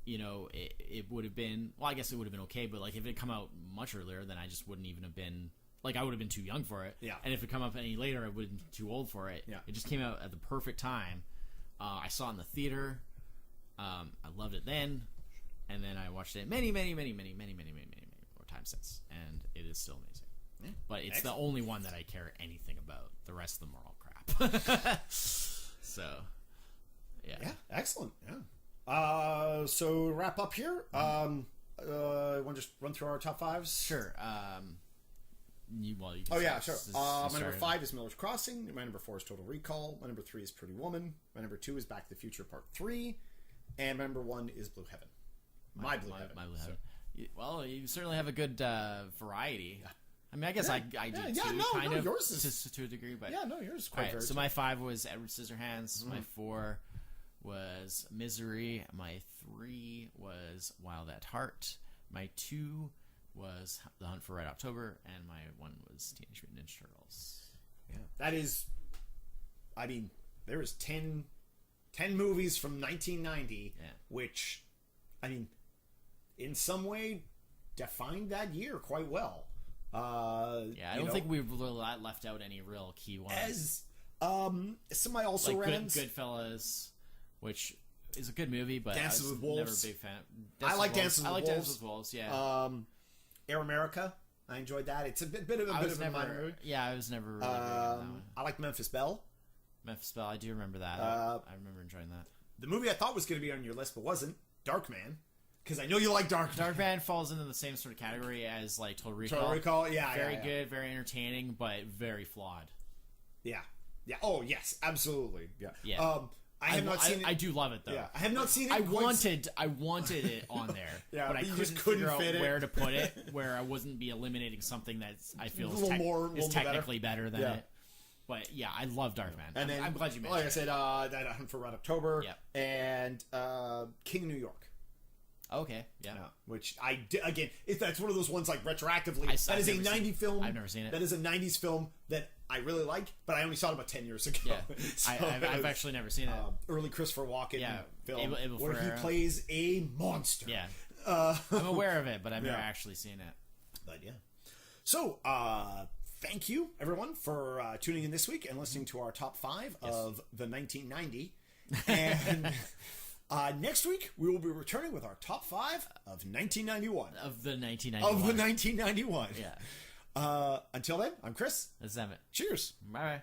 it would have been, well, I guess it would have been okay, but like if it had come out much earlier, then I just wouldn't even have been, like I would have been too young for it. Yeah. And if it come up any later, I would have been too old for it. Yeah. It just came out at the perfect time. I saw it in the theater. I loved it then. And then I watched it many more times since, and it is still amazing. Yeah. But it's the only one that I care anything about. The rest of them are all crap. So, yeah. Yeah, excellent. Yeah. So to wrap up here, want to just run through our top fives? Sure. You can sure. My number 5 is Miller's Crossing. My number 4 is Total Recall. My number 3 is Pretty Woman. My number 2 is Back to the Future Part 3. And my number 1 is Blue Heaven. My Blue Heaven. So. Well, you certainly have a good variety. Yeah. I mean, I guess I do too, kind of, yours is, to a degree. But yeah, no, yours is quite right, so my 5 was Edward Scissorhands. My 4 was Misery. My 3 was Wild at Heart. My 2 was The Hunt for Red October, and my one was Teenage Mutant Ninja Turtles. Yeah, that is. I mean, there is 10 movies from 1990, which, I mean, in some way, defined that year quite well. I don't think we've left out any real key ones. As some I also ran Goodfellas, which is a good movie, but Dances with never Wolves. a big fan. I like Dances with Wolves. Dances with Wolves. Yeah. Air America. I enjoyed that. It's a bit of a minor movie. Yeah, I was never really big on that one. I like Memphis Belle. Memphis Belle, I do remember that. I remember enjoying that. The movie I thought was going to be on your list, but wasn't, Darkman. Because I know you like Darkman. Darkman falls into the same sort of category as like Total Recall. Total Recall, yeah. Very good, very entertaining, but very flawed. Yeah. Yeah. Oh, yes, absolutely. Yeah. Yeah. I have not seen it. I do love it though. Yeah. I have not seen it. I wanted it on there, but I just couldn't figure fit out it. where to put it, where I wasn't be eliminating something that I feel is technically better than it. But yeah, I love Darkman. And then, I'm glad you mentioned like I said, that Hunt for Red October, and King of New York. Okay, yeah. Which again, that's one of those ones like retroactively. That is a 90s film. I've never seen it. That is a 90s film that I really like, but I only saw it about 10 years ago. Yeah. So I've actually never seen it. Early Christopher Walken film Abel where Ferrara. he plays a monster. Yeah. I'm aware of it, but I've never actually seen it. But yeah. So, thank you, everyone, for tuning in this week and listening to our top 5 of the 1990. And next week, we will be returning with our top 5 of 1991. Of the 1991. Of the 1991. Yeah. Until then, I'm Chris. That's Emmett. Cheers. Bye-bye.